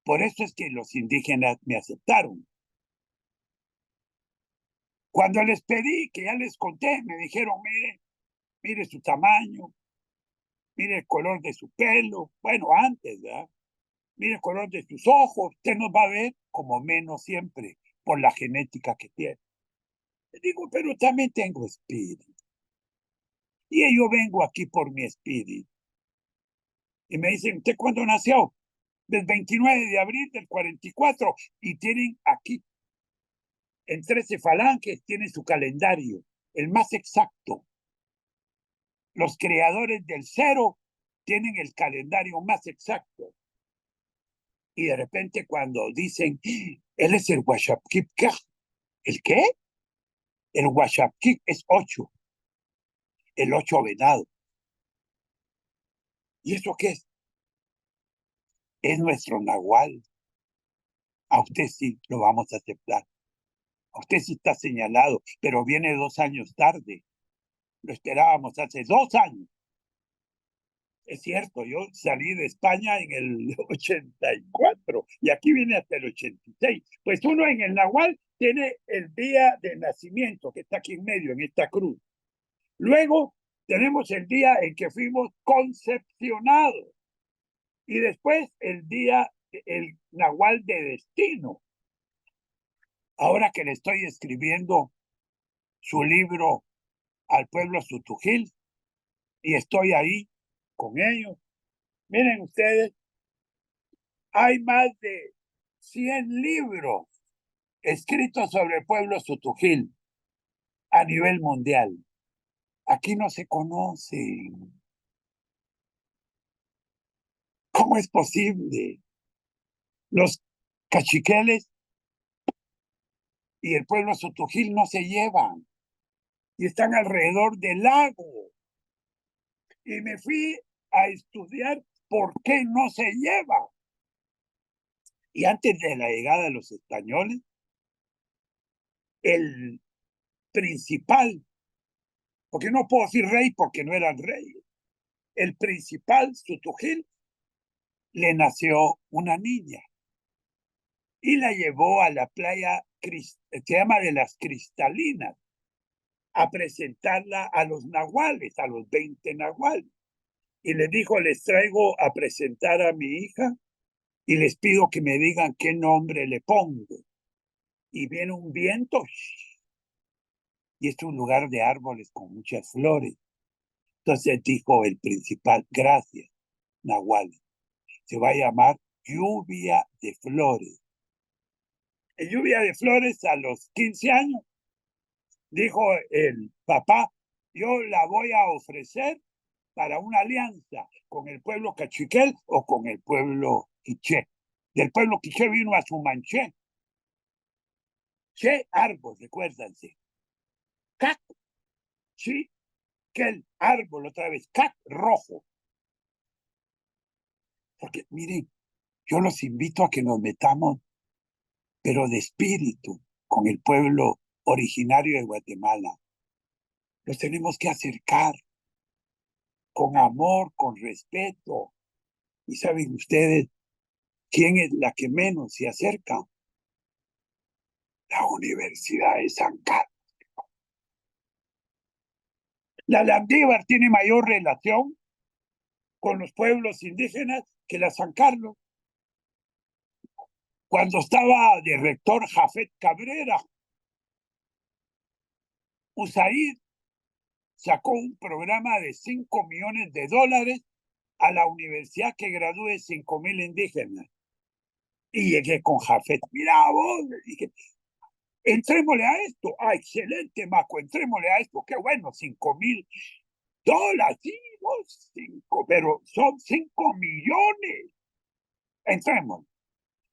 Por eso es que los indígenas me aceptaron. Cuando les pedí, que ya les conté, me dijeron, mire su tamaño, mire el color de su pelo. Bueno, antes, ¿verdad? Mire el color de sus ojos. Usted nos va a ver como menos siempre por la genética que tiene. Le digo, pero también tengo espíritu. Y yo vengo aquí por mi espíritu. Y me dicen, ¿usted cuándo nació? Del 29 de abril del 44. Y tienen aquí, en 13 falanges, tienen su calendario, el más exacto. Los creadores del 0 tienen el calendario más exacto. Y de repente cuando dicen, él es el Huashapkip, ¿el qué? El Huashapkip es 8, el 8 venado. ¿Y eso qué es? Es nuestro nahual. A usted sí lo vamos a aceptar. A usted sí está señalado, pero viene 2 años tarde. Lo esperábamos hace 2 años. Es cierto, yo salí de España en el 84 y aquí viene hasta el 86. Pues uno en el Nahual tiene el día de nacimiento, que está aquí en medio, en esta cruz. Luego tenemos el día en que fuimos concepcionados. Y después el día, el Nahual de destino. Ahora que le estoy escribiendo su libro al pueblo Sutujil y estoy ahí con ellos, miren ustedes, hay más de 100 libros escritos sobre el pueblo Sutujil a nivel mundial. Aquí no se conocen. ¿Cómo es posible? Los cachiqueles y el pueblo Sotujil no se llevan y están alrededor del lago. Y me fui a estudiar por qué no se llevan. Y antes de la llegada de los españoles, el principal, porque no puedo decir rey porque no eran reyes, el principal Sotujil le nació una niña y la llevó a la playa, se llama de las Cristalinas, a presentarla a los nahuales, a los 20 nahuales. Y les dijo, les traigo a presentar a mi hija y les pido que me digan qué nombre le pongo. Y viene un viento y es un lugar de árboles con muchas flores. Entonces dijo el principal, gracias, nahuales. Se va a llamar Lluvia de Flores. En Lluvia de Flores, a los 15 años, dijo el papá, yo la voy a ofrecer para una alianza con el pueblo cachiquel o con el pueblo quiché. Del pueblo quiché vino a Sumanché. Che árbol, recuérdense. Cac, sí, que el árbol otra vez, cac rojo. Porque miren, yo los invito a que nos metamos, pero de espíritu, con el pueblo originario de Guatemala. Los tenemos que acercar con amor, con respeto. Y saben ustedes quién es la que menos se acerca. La Universidad de San Carlos. La Landívar tiene mayor relación con los pueblos indígenas que la San Carlos. Cuando estaba de rector Jafet Cabrera, USAID sacó un programa de $5 millones a la universidad que gradúe 5,000 indígenas. Y llegué con Jafet. Mira vos, le dije, entrémosle a esto. Ah, excelente, Maco, entrémosle a esto. Qué bueno, $5,000. Sí, vos, pero son 5 millones. Entremos.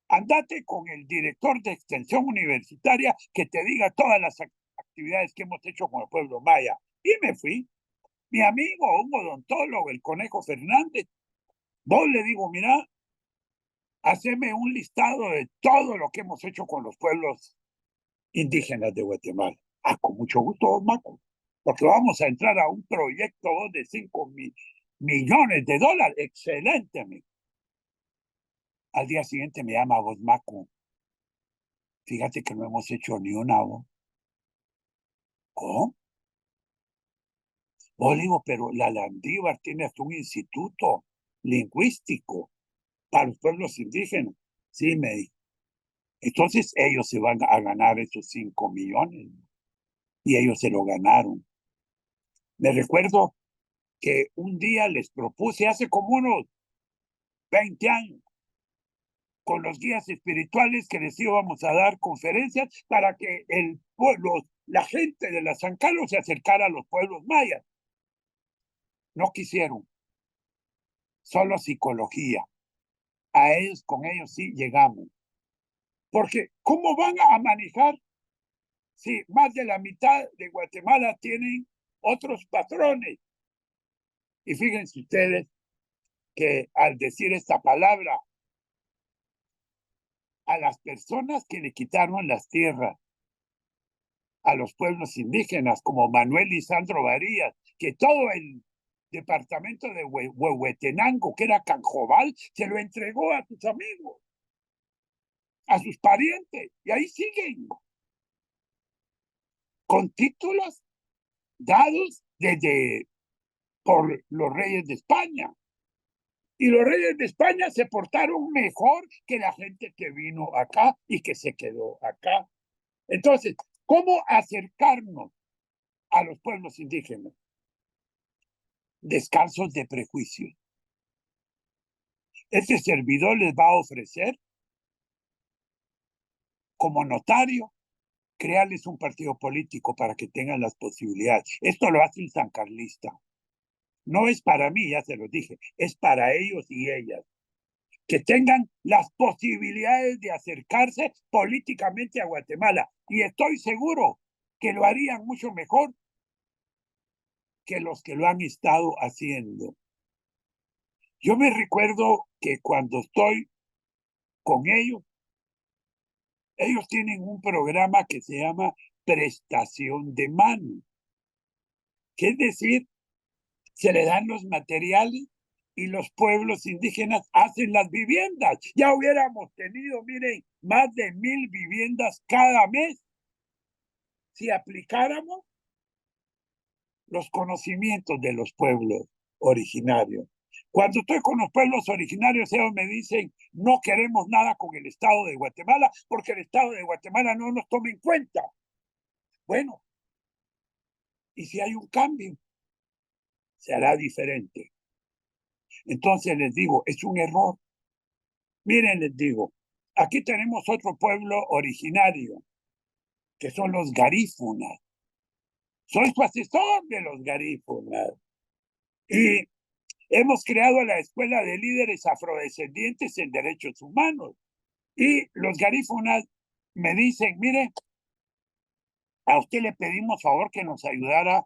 Andate con el director de extensión universitaria que te diga todas las actividades que hemos hecho con el pueblo maya. Y me fui. Mi amigo, un odontólogo, el Conejo Fernández, vos le digo, mira, haceme un listado de todo lo que hemos hecho con los pueblos indígenas de Guatemala. Ah, con mucho gusto, Maco, porque vamos a entrar a un proyecto de $5 millones. Excelente, amigo. Al día siguiente me llama vos, Maco. Fíjate que no hemos hecho ni una voz. ¿Cómo? Vos digo, pero la Landívar tiene hasta un instituto lingüístico para los pueblos indígenas. Sí, me dijo. Entonces ellos se van a ganar esos 5 millones. Y ellos se lo ganaron. Me recuerdo que un día les propuse, hace como unos 20 años, con los guías espirituales, que les íbamos a dar conferencias para que el pueblo, la gente de la San Carlos se acercara a los pueblos mayas. No quisieron. Solo psicología. Con ellos sí llegamos. Porque, ¿cómo van a manejar si más de la mitad de Guatemala tienen otros patrones? Y fíjense ustedes que al decir esta palabra, a las personas que le quitaron las tierras a los pueblos indígenas, como Manuel Lisandro Varías, que todo el departamento de Huehuetenango, que era Canjobal, se lo entregó a sus amigos, a sus parientes, y ahí siguen, con títulos dados por los reyes de España. Y los reyes de España se portaron mejor que la gente que vino acá y que se quedó acá. Entonces, ¿cómo acercarnos a los pueblos indígenas? Descansos de prejuicio. Este servidor les va a ofrecer, como notario, crearles un partido político para que tengan las posibilidades. Esto lo hace un sancarlista. No es para mí, ya se lo dije, es para ellos y ellas. Que tengan las posibilidades de acercarse políticamente a Guatemala. Y estoy seguro que lo harían mucho mejor que los que lo han estado haciendo. Yo me recuerdo que cuando estoy con ellos tienen un programa que se llama prestación de mano. Que es decir, se le dan los materiales y los pueblos indígenas hacen las viviendas. Ya hubiéramos tenido, miren, más de 1,000 viviendas cada mes si aplicáramos los conocimientos de los pueblos originarios. Cuando estoy con los pueblos originarios, ellos me dicen, no queremos nada con el Estado de Guatemala porque el Estado de Guatemala no nos toma en cuenta. Bueno, y si hay un cambio, se hará diferente. Entonces les digo, es un error. Miren, les digo, aquí tenemos otro pueblo originario, que son los garífunas. Soy su asesor de los garífunas. Y Hemos creado la Escuela de Líderes Afrodescendientes en Derechos Humanos. Y los garífunas me dicen, mire, a usted le pedimos favor que nos ayudara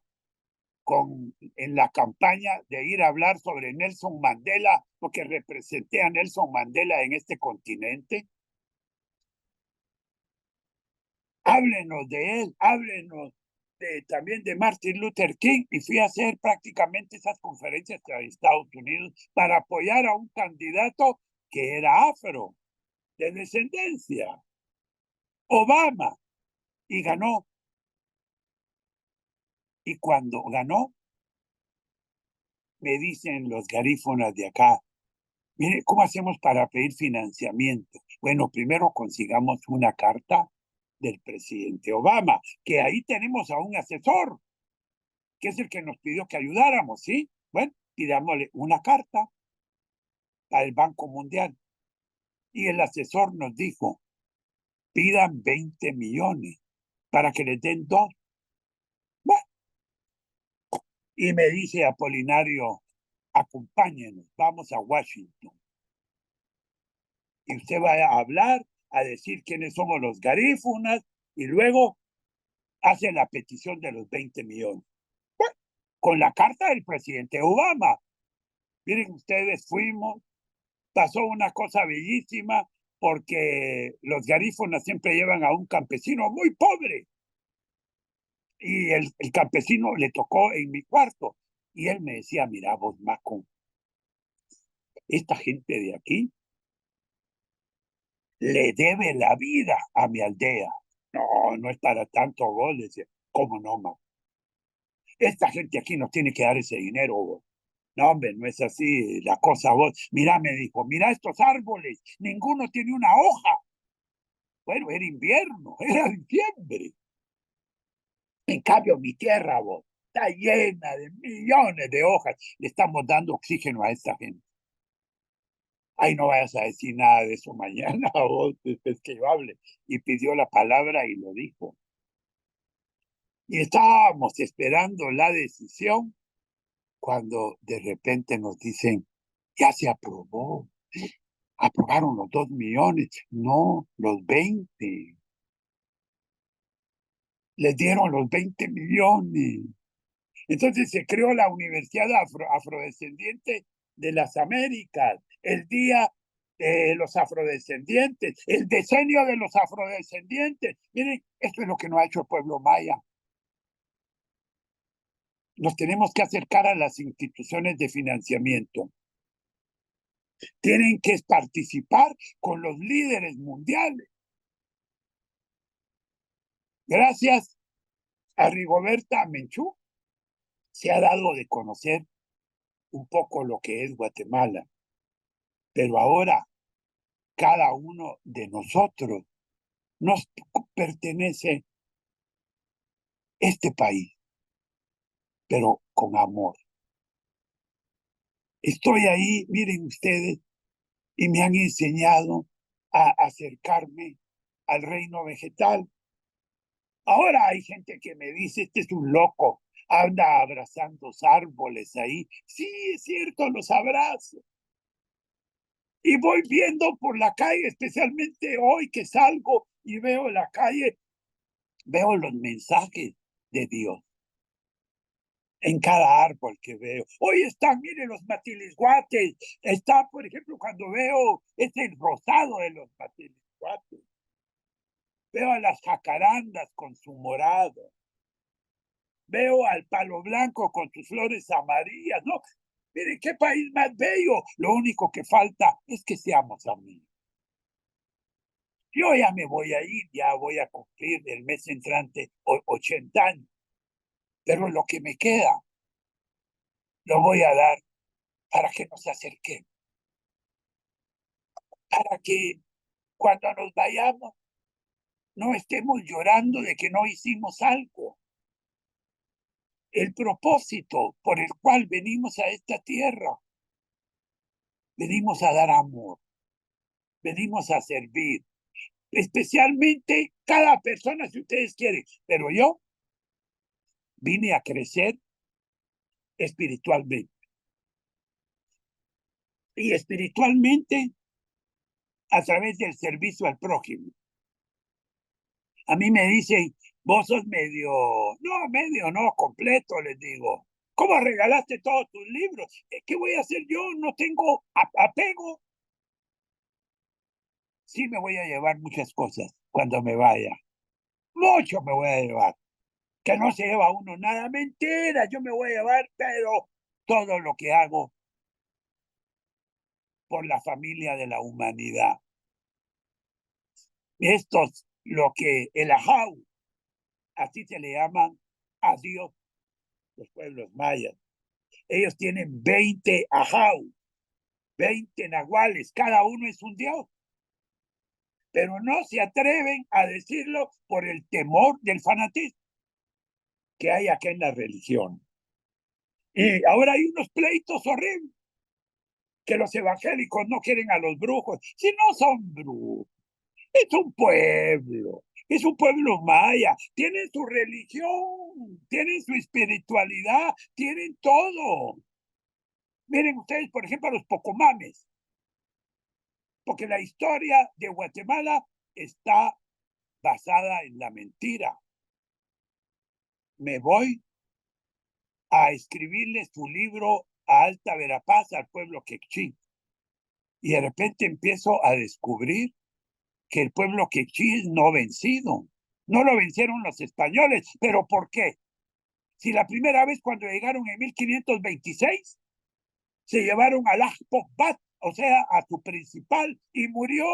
en la campaña de ir a hablar sobre Nelson Mandela, porque representé a Nelson Mandela en este continente. Háblenos de él, háblenos también de Martin Luther King, y fui a hacer prácticamente esas conferencias en Estados Unidos para apoyar a un candidato que era afro, de descendencia, Obama, y ganó. Y cuando ganó, me dicen los garífonas de acá, mire, ¿cómo hacemos para pedir financiamiento? Bueno, primero consigamos una carta del presidente Obama, que ahí tenemos a un asesor, que es el que nos pidió que ayudáramos, ¿sí? Bueno, pidámosle una carta al Banco Mundial. Y el asesor nos dijo, pidan 20 millones para que les den 2. Bueno, y me dice Apolinario, acompáñenos, vamos a Washington. Y usted va a hablar, a decir quiénes somos los garífunas, y luego hace la petición de los 20 millones. Bueno, con la carta del presidente Obama. Miren ustedes, fuimos, pasó una cosa bellísima, porque los garífunas siempre llevan a un campesino muy pobre. Y el campesino le tocó en mi cuarto. Y él me decía, mira vos, Maco, esta gente de aquí le debe la vida a mi aldea. No, no es para tanto, vos, le decía. ¿Cómo no, Maco? Esta gente aquí nos tiene que dar ese dinero, vos. No, hombre, no es así la cosa, vos. Mira, me dijo, mira estos árboles, ninguno tiene una hoja. Bueno, era invierno, era diciembre. En cambio, mi tierra, vos, está llena de millones de hojas. Le estamos dando oxígeno a esta gente. Ay, no vayas a decir nada de eso mañana, vos, después que yo hable. Y pidió la palabra y lo dijo. Y estábamos esperando la decisión cuando de repente nos dicen, ya se aprobó. Aprobaron los 2 millones. No, los 20. Les dieron los 20 millones. Entonces se creó la Universidad Afrodescendiente de las Américas, el Día de los Afrodescendientes, el Decenio de los Afrodescendientes. Miren, esto es lo que no ha hecho el pueblo maya. Nos tenemos que acercar a las instituciones de financiamiento. Tienen que participar con los líderes mundiales. Gracias a Rigoberta Menchú se ha dado de conocer un poco lo que es Guatemala. Pero ahora cada uno de nosotros nos pertenece este país, pero con amor. Estoy ahí, miren ustedes, y me han enseñado a acercarme al reino vegetal. Ahora hay gente que me dice, este es un loco, anda abrazando árboles ahí. Sí, es cierto, los abrazo. Y voy viendo por la calle, especialmente hoy que salgo y veo la calle, veo los mensajes de Dios en cada árbol que veo. Hoy están, miren, los matilisguates. Está, por ejemplo, cuando veo el rosado de los matilisguates. Veo a las jacarandas con su morado. Veo al palo blanco con sus flores amarillas. No, miren, qué país más bello. Lo único que falta es que seamos amigos. Yo ya me voy a ir, ya voy a cumplir el mes entrante 80 años. Pero lo que me queda, lo voy a dar para que nos acerquemos. Para que cuando nos vayamos no estemos llorando de que no hicimos algo. El propósito por el cual venimos a esta tierra, venimos a dar amor, venimos a servir, especialmente cada persona si ustedes quieren, pero yo vine a crecer espiritualmente. y espiritualmente a través del servicio al prójimo. A mí me dicen, vos sos medio no, completo, les digo. ¿Cómo regalaste todos tus libros? ¿Qué voy a hacer yo? No tengo apego. Sí me voy a llevar muchas cosas cuando me vaya. Mucho me voy a llevar. Que no se lleva uno nada. Mentira, yo me voy a llevar, pero todo lo que hago por la familia de la humanidad. Estos, lo que el ajau, así se le llaman a Dios, los pueblos mayas. Ellos tienen 20 ajau, 20 nahuales, cada uno es un dios. Pero no se atreven a decirlo por el temor del fanatismo que hay acá en la religión. Y ahora hay unos pleitos horribles, que los evangélicos no quieren a los brujos. Si no son brujos, es un pueblo maya, tienen su religión, tienen su espiritualidad, tienen todo. Miren ustedes, por ejemplo, a los pocomames, porque la historia de Guatemala está basada en la mentira. Me voy a escribirle su libro a Alta Verapaz, al pueblo quechí, y de repente empiezo a descubrir que el pueblo quechí es no vencido. No lo vencieron los españoles, pero ¿por qué? Si la primera vez cuando llegaron en 1526 se llevaron al Ajpocbat, o sea, a su principal, y murió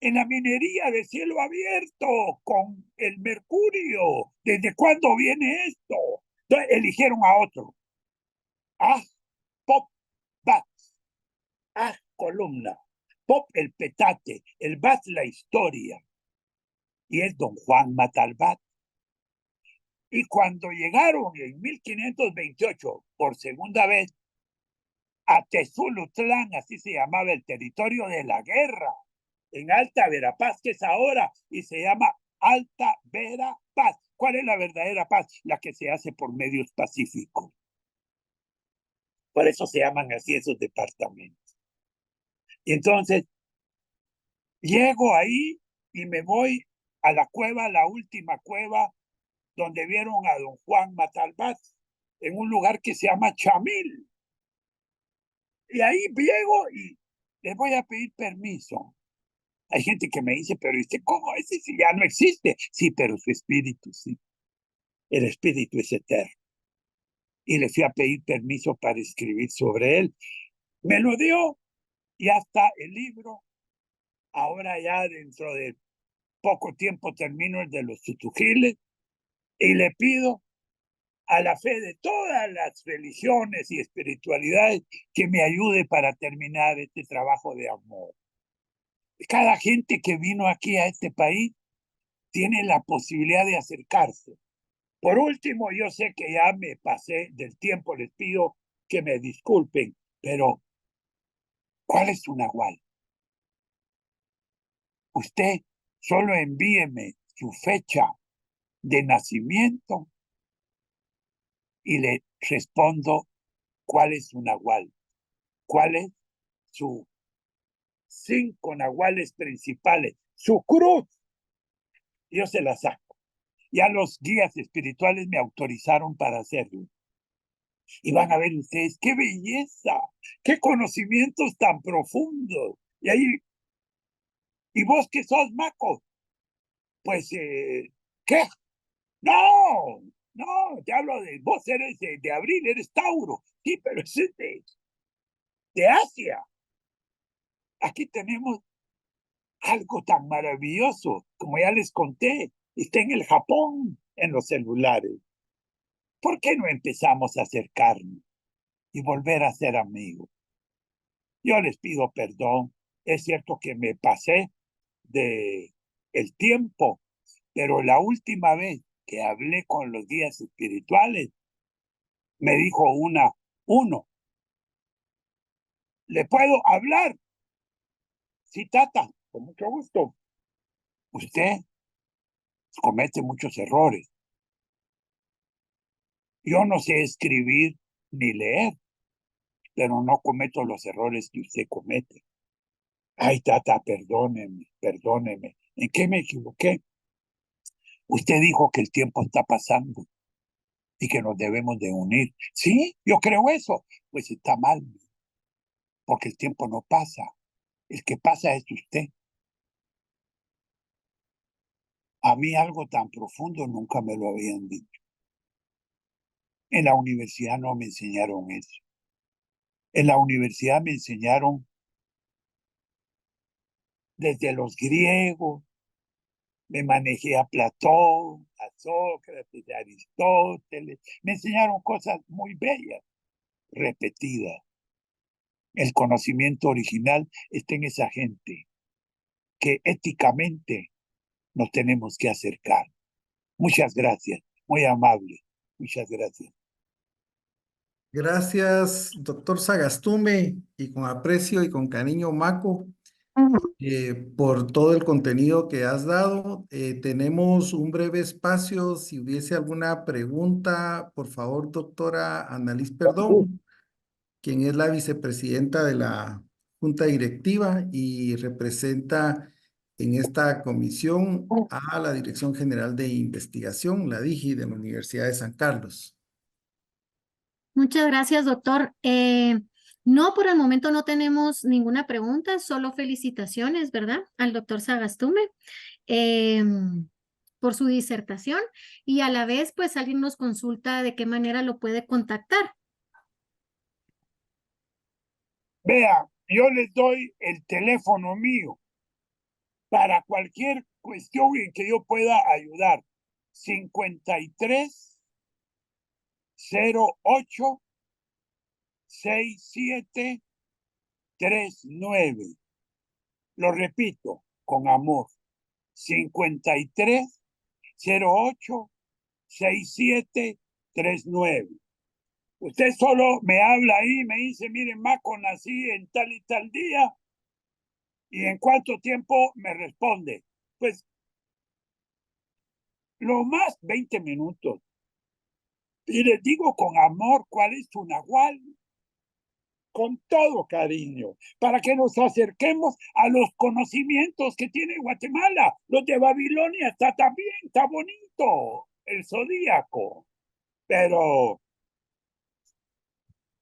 en la minería de cielo abierto con el mercurio. ¿Desde cuándo viene esto? Entonces eligieron a otro. Ajpocbat, Aj columna, Pop el petate, el Bat la historia. Y es don Juan Matalbat. Y cuando llegaron en 1528 por segunda vez a Tezulutlán, así se llamaba el territorio de la guerra, en Alta Verapaz, que es ahora, y se llama Alta Verapaz. ¿Cuál es la verdadera paz? La que se hace por medios pacíficos. Por eso se llaman así esos departamentos. Y entonces, llego ahí y me voy a la cueva, la última cueva, donde vieron a don Juan Matalbat, en un lugar que se llama Chamil. Y ahí llego y les voy a pedir permiso. Hay gente que me dice, pero ¿usted cómo? Ese sí ya no existe. Sí, pero su espíritu sí. El espíritu es eterno. Y le fui a pedir permiso para escribir sobre él. Me lo dio y hasta el libro. Ahora ya dentro de poco tiempo termino el de los tutujiles y le pido a la fe de todas las religiones y espiritualidades que me ayude para terminar este trabajo de amor. Cada gente que vino aquí a este país tiene la posibilidad de acercarse. Por último, yo sé que ya me pasé del tiempo, les pido que me disculpen, pero ¿cuál es su nahual? Usted solo envíeme su fecha de nacimiento y le respondo cuál es su nahual, cuál es su 5 nahuales principales, su cruz. Yo se la saco. Ya los guías espirituales me autorizaron para hacerlo. Y van a ver ustedes, qué belleza, qué conocimientos tan profundos. Y ahí, ¿y vos qué sos, Maco? Pues, ¿qué? No, no, te hablo de, vos eres de abril, eres Tauro. Sí, pero es de Asia. Aquí tenemos algo tan maravilloso, como ya les conté, está en el Japón, en los celulares. ¿Por qué no empezamos a acercarnos y volver a ser amigos? Yo les pido perdón. Es cierto que me pasé de el tiempo, pero la última vez que hablé con los guías espirituales, me dijo uno, ¿le puedo hablar? Sí, tata, con mucho gusto. Usted comete muchos errores. Yo no sé escribir ni leer, pero no cometo los errores que usted comete. Ay, tata, perdóneme, perdóneme. ¿En qué me equivoqué? Usted dijo que el tiempo está pasando y que nos debemos de unir. Sí, yo creo eso. Pues está mal, porque el tiempo no pasa. El que pasa es usted. A mí algo tan profundo nunca me lo habían dicho. En la universidad no me enseñaron eso. En la universidad me enseñaron desde los griegos, me manejé a Platón, a Sócrates, a Aristóteles. Me enseñaron cosas muy bellas, repetidas. El conocimiento original está en esa gente que éticamente nos tenemos que acercar. Muchas gracias, muy amable. Muchas gracias. Gracias, doctor Sagastume, y con aprecio y con cariño, Maco, por todo el contenido que has dado. Tenemos un breve espacio. Si hubiese alguna pregunta, por favor, doctora Annalise Perdón, quien es la vicepresidenta de la Junta Directiva y representa en esta comisión a la Dirección General de Investigación, la DIGI, de la Universidad de San Carlos. Muchas gracias, doctor. No, por el momento no tenemos ninguna pregunta, solo felicitaciones, ¿verdad? Al doctor Sagastume por su disertación y a la vez, pues alguien nos consulta de qué manera lo puede contactar. Vea, yo les doy el teléfono mío para cualquier cuestión en que yo pueda ayudar. 53 08 67 39. Lo repito, con amor. 53 08 67 39. Usted solo me habla ahí, me dice, miren, Maco, nací en tal y tal día, y en cuánto tiempo me responde. Pues, lo más 20 minutos. Y les digo con amor cuál es su nahual, con todo cariño, para que nos acerquemos a los conocimientos que tiene Guatemala. Los de Babilonia está también, está bonito, el zodíaco. Pero,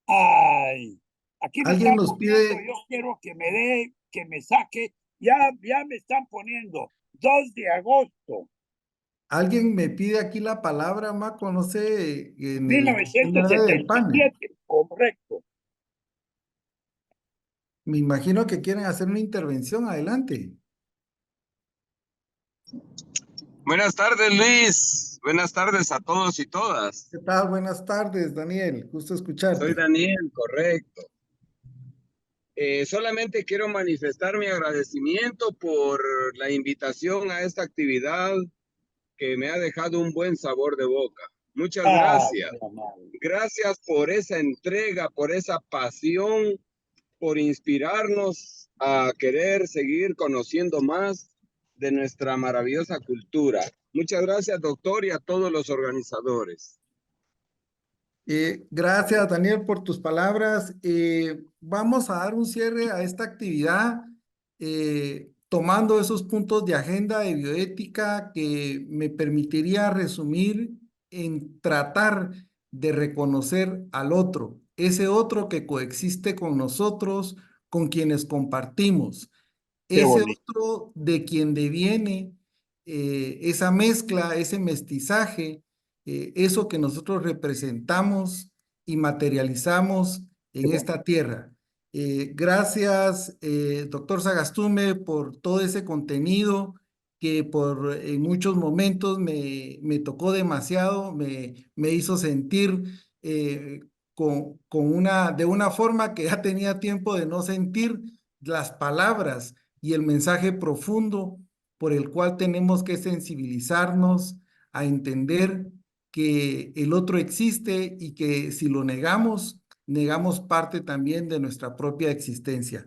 ay, aquí me Alguien están nos poniendo, pide, yo quiero que me dé, que me saque, ya me están poniendo 2 de agosto, alguien me pide aquí la palabra, Maco, no sé, en la área del panel. 1977, correcto. Me imagino que quieren hacer una intervención. Adelante. Buenas tardes, Luis. Buenas tardes a todos y todas. ¿Qué tal? Buenas tardes, Daniel. Gusto Soy escucharte. Daniel, correcto. Solamente quiero manifestar mi agradecimiento por la invitación a esta actividad que me ha dejado un buen sabor de boca. Muchas gracias. Gracias por esa entrega, por esa pasión, por inspirarnos a querer seguir conociendo más de nuestra maravillosa cultura. Muchas gracias, doctor, y a todos los organizadores. Gracias, Daniel, por tus palabras. Vamos a dar un cierre a esta actividad tomando esos puntos de agenda de bioética que me permitiría resumir en tratar de reconocer al otro, ese otro que coexiste con nosotros, con quienes compartimos, Qué ese bonito. otro de quien deviene esa mezcla, ese mestizaje, eso que nosotros representamos y materializamos en esta tierra. Gracias, doctor Sagastume, por todo ese contenido que en muchos momentos me tocó demasiado, me hizo sentir de una forma que ya tenía tiempo de no sentir las palabras y el mensaje profundo por el cual tenemos que sensibilizarnos a entender que el otro existe y que si lo negamos, negamos parte también de nuestra propia existencia.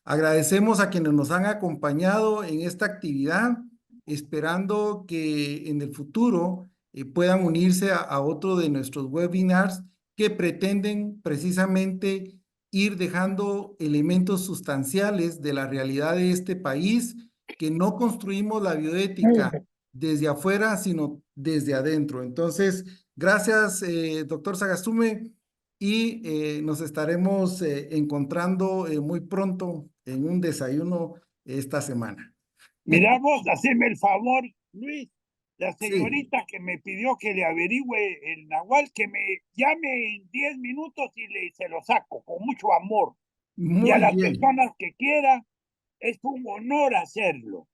Agradecemos a quienes nos han acompañado en esta actividad, esperando que en el futuro puedan unirse a otro de nuestros webinars que pretenden precisamente ir dejando elementos sustanciales de la realidad de este país, que no construimos la bioética desde afuera, sino desde adentro. Entonces, gracias, doctor Sagastume, y nos estaremos encontrando muy pronto en un desayuno esta semana. Mira vos, haceme el favor, Luis, la Sí, señorita que me pidió que le averigüe el nahual, que me llame en 10 minutos y se lo saco con mucho amor. Y a muy las bien, personas que quiera, es un honor hacerlo.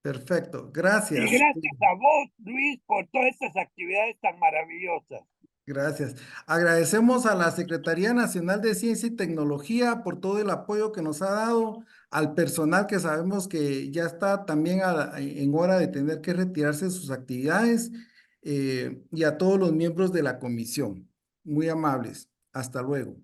perfecto, Y gracias. gracias a vos, Luis, por todas estas actividades tan maravillosas. Gracias. Agradecemos a la Secretaría Nacional de Ciencia y Tecnología por todo el apoyo que nos ha dado, al personal que sabemos que ya está también en hora de tener que retirarse de sus actividades, y a todos los miembros de la comisión. Muy amables. Hasta luego.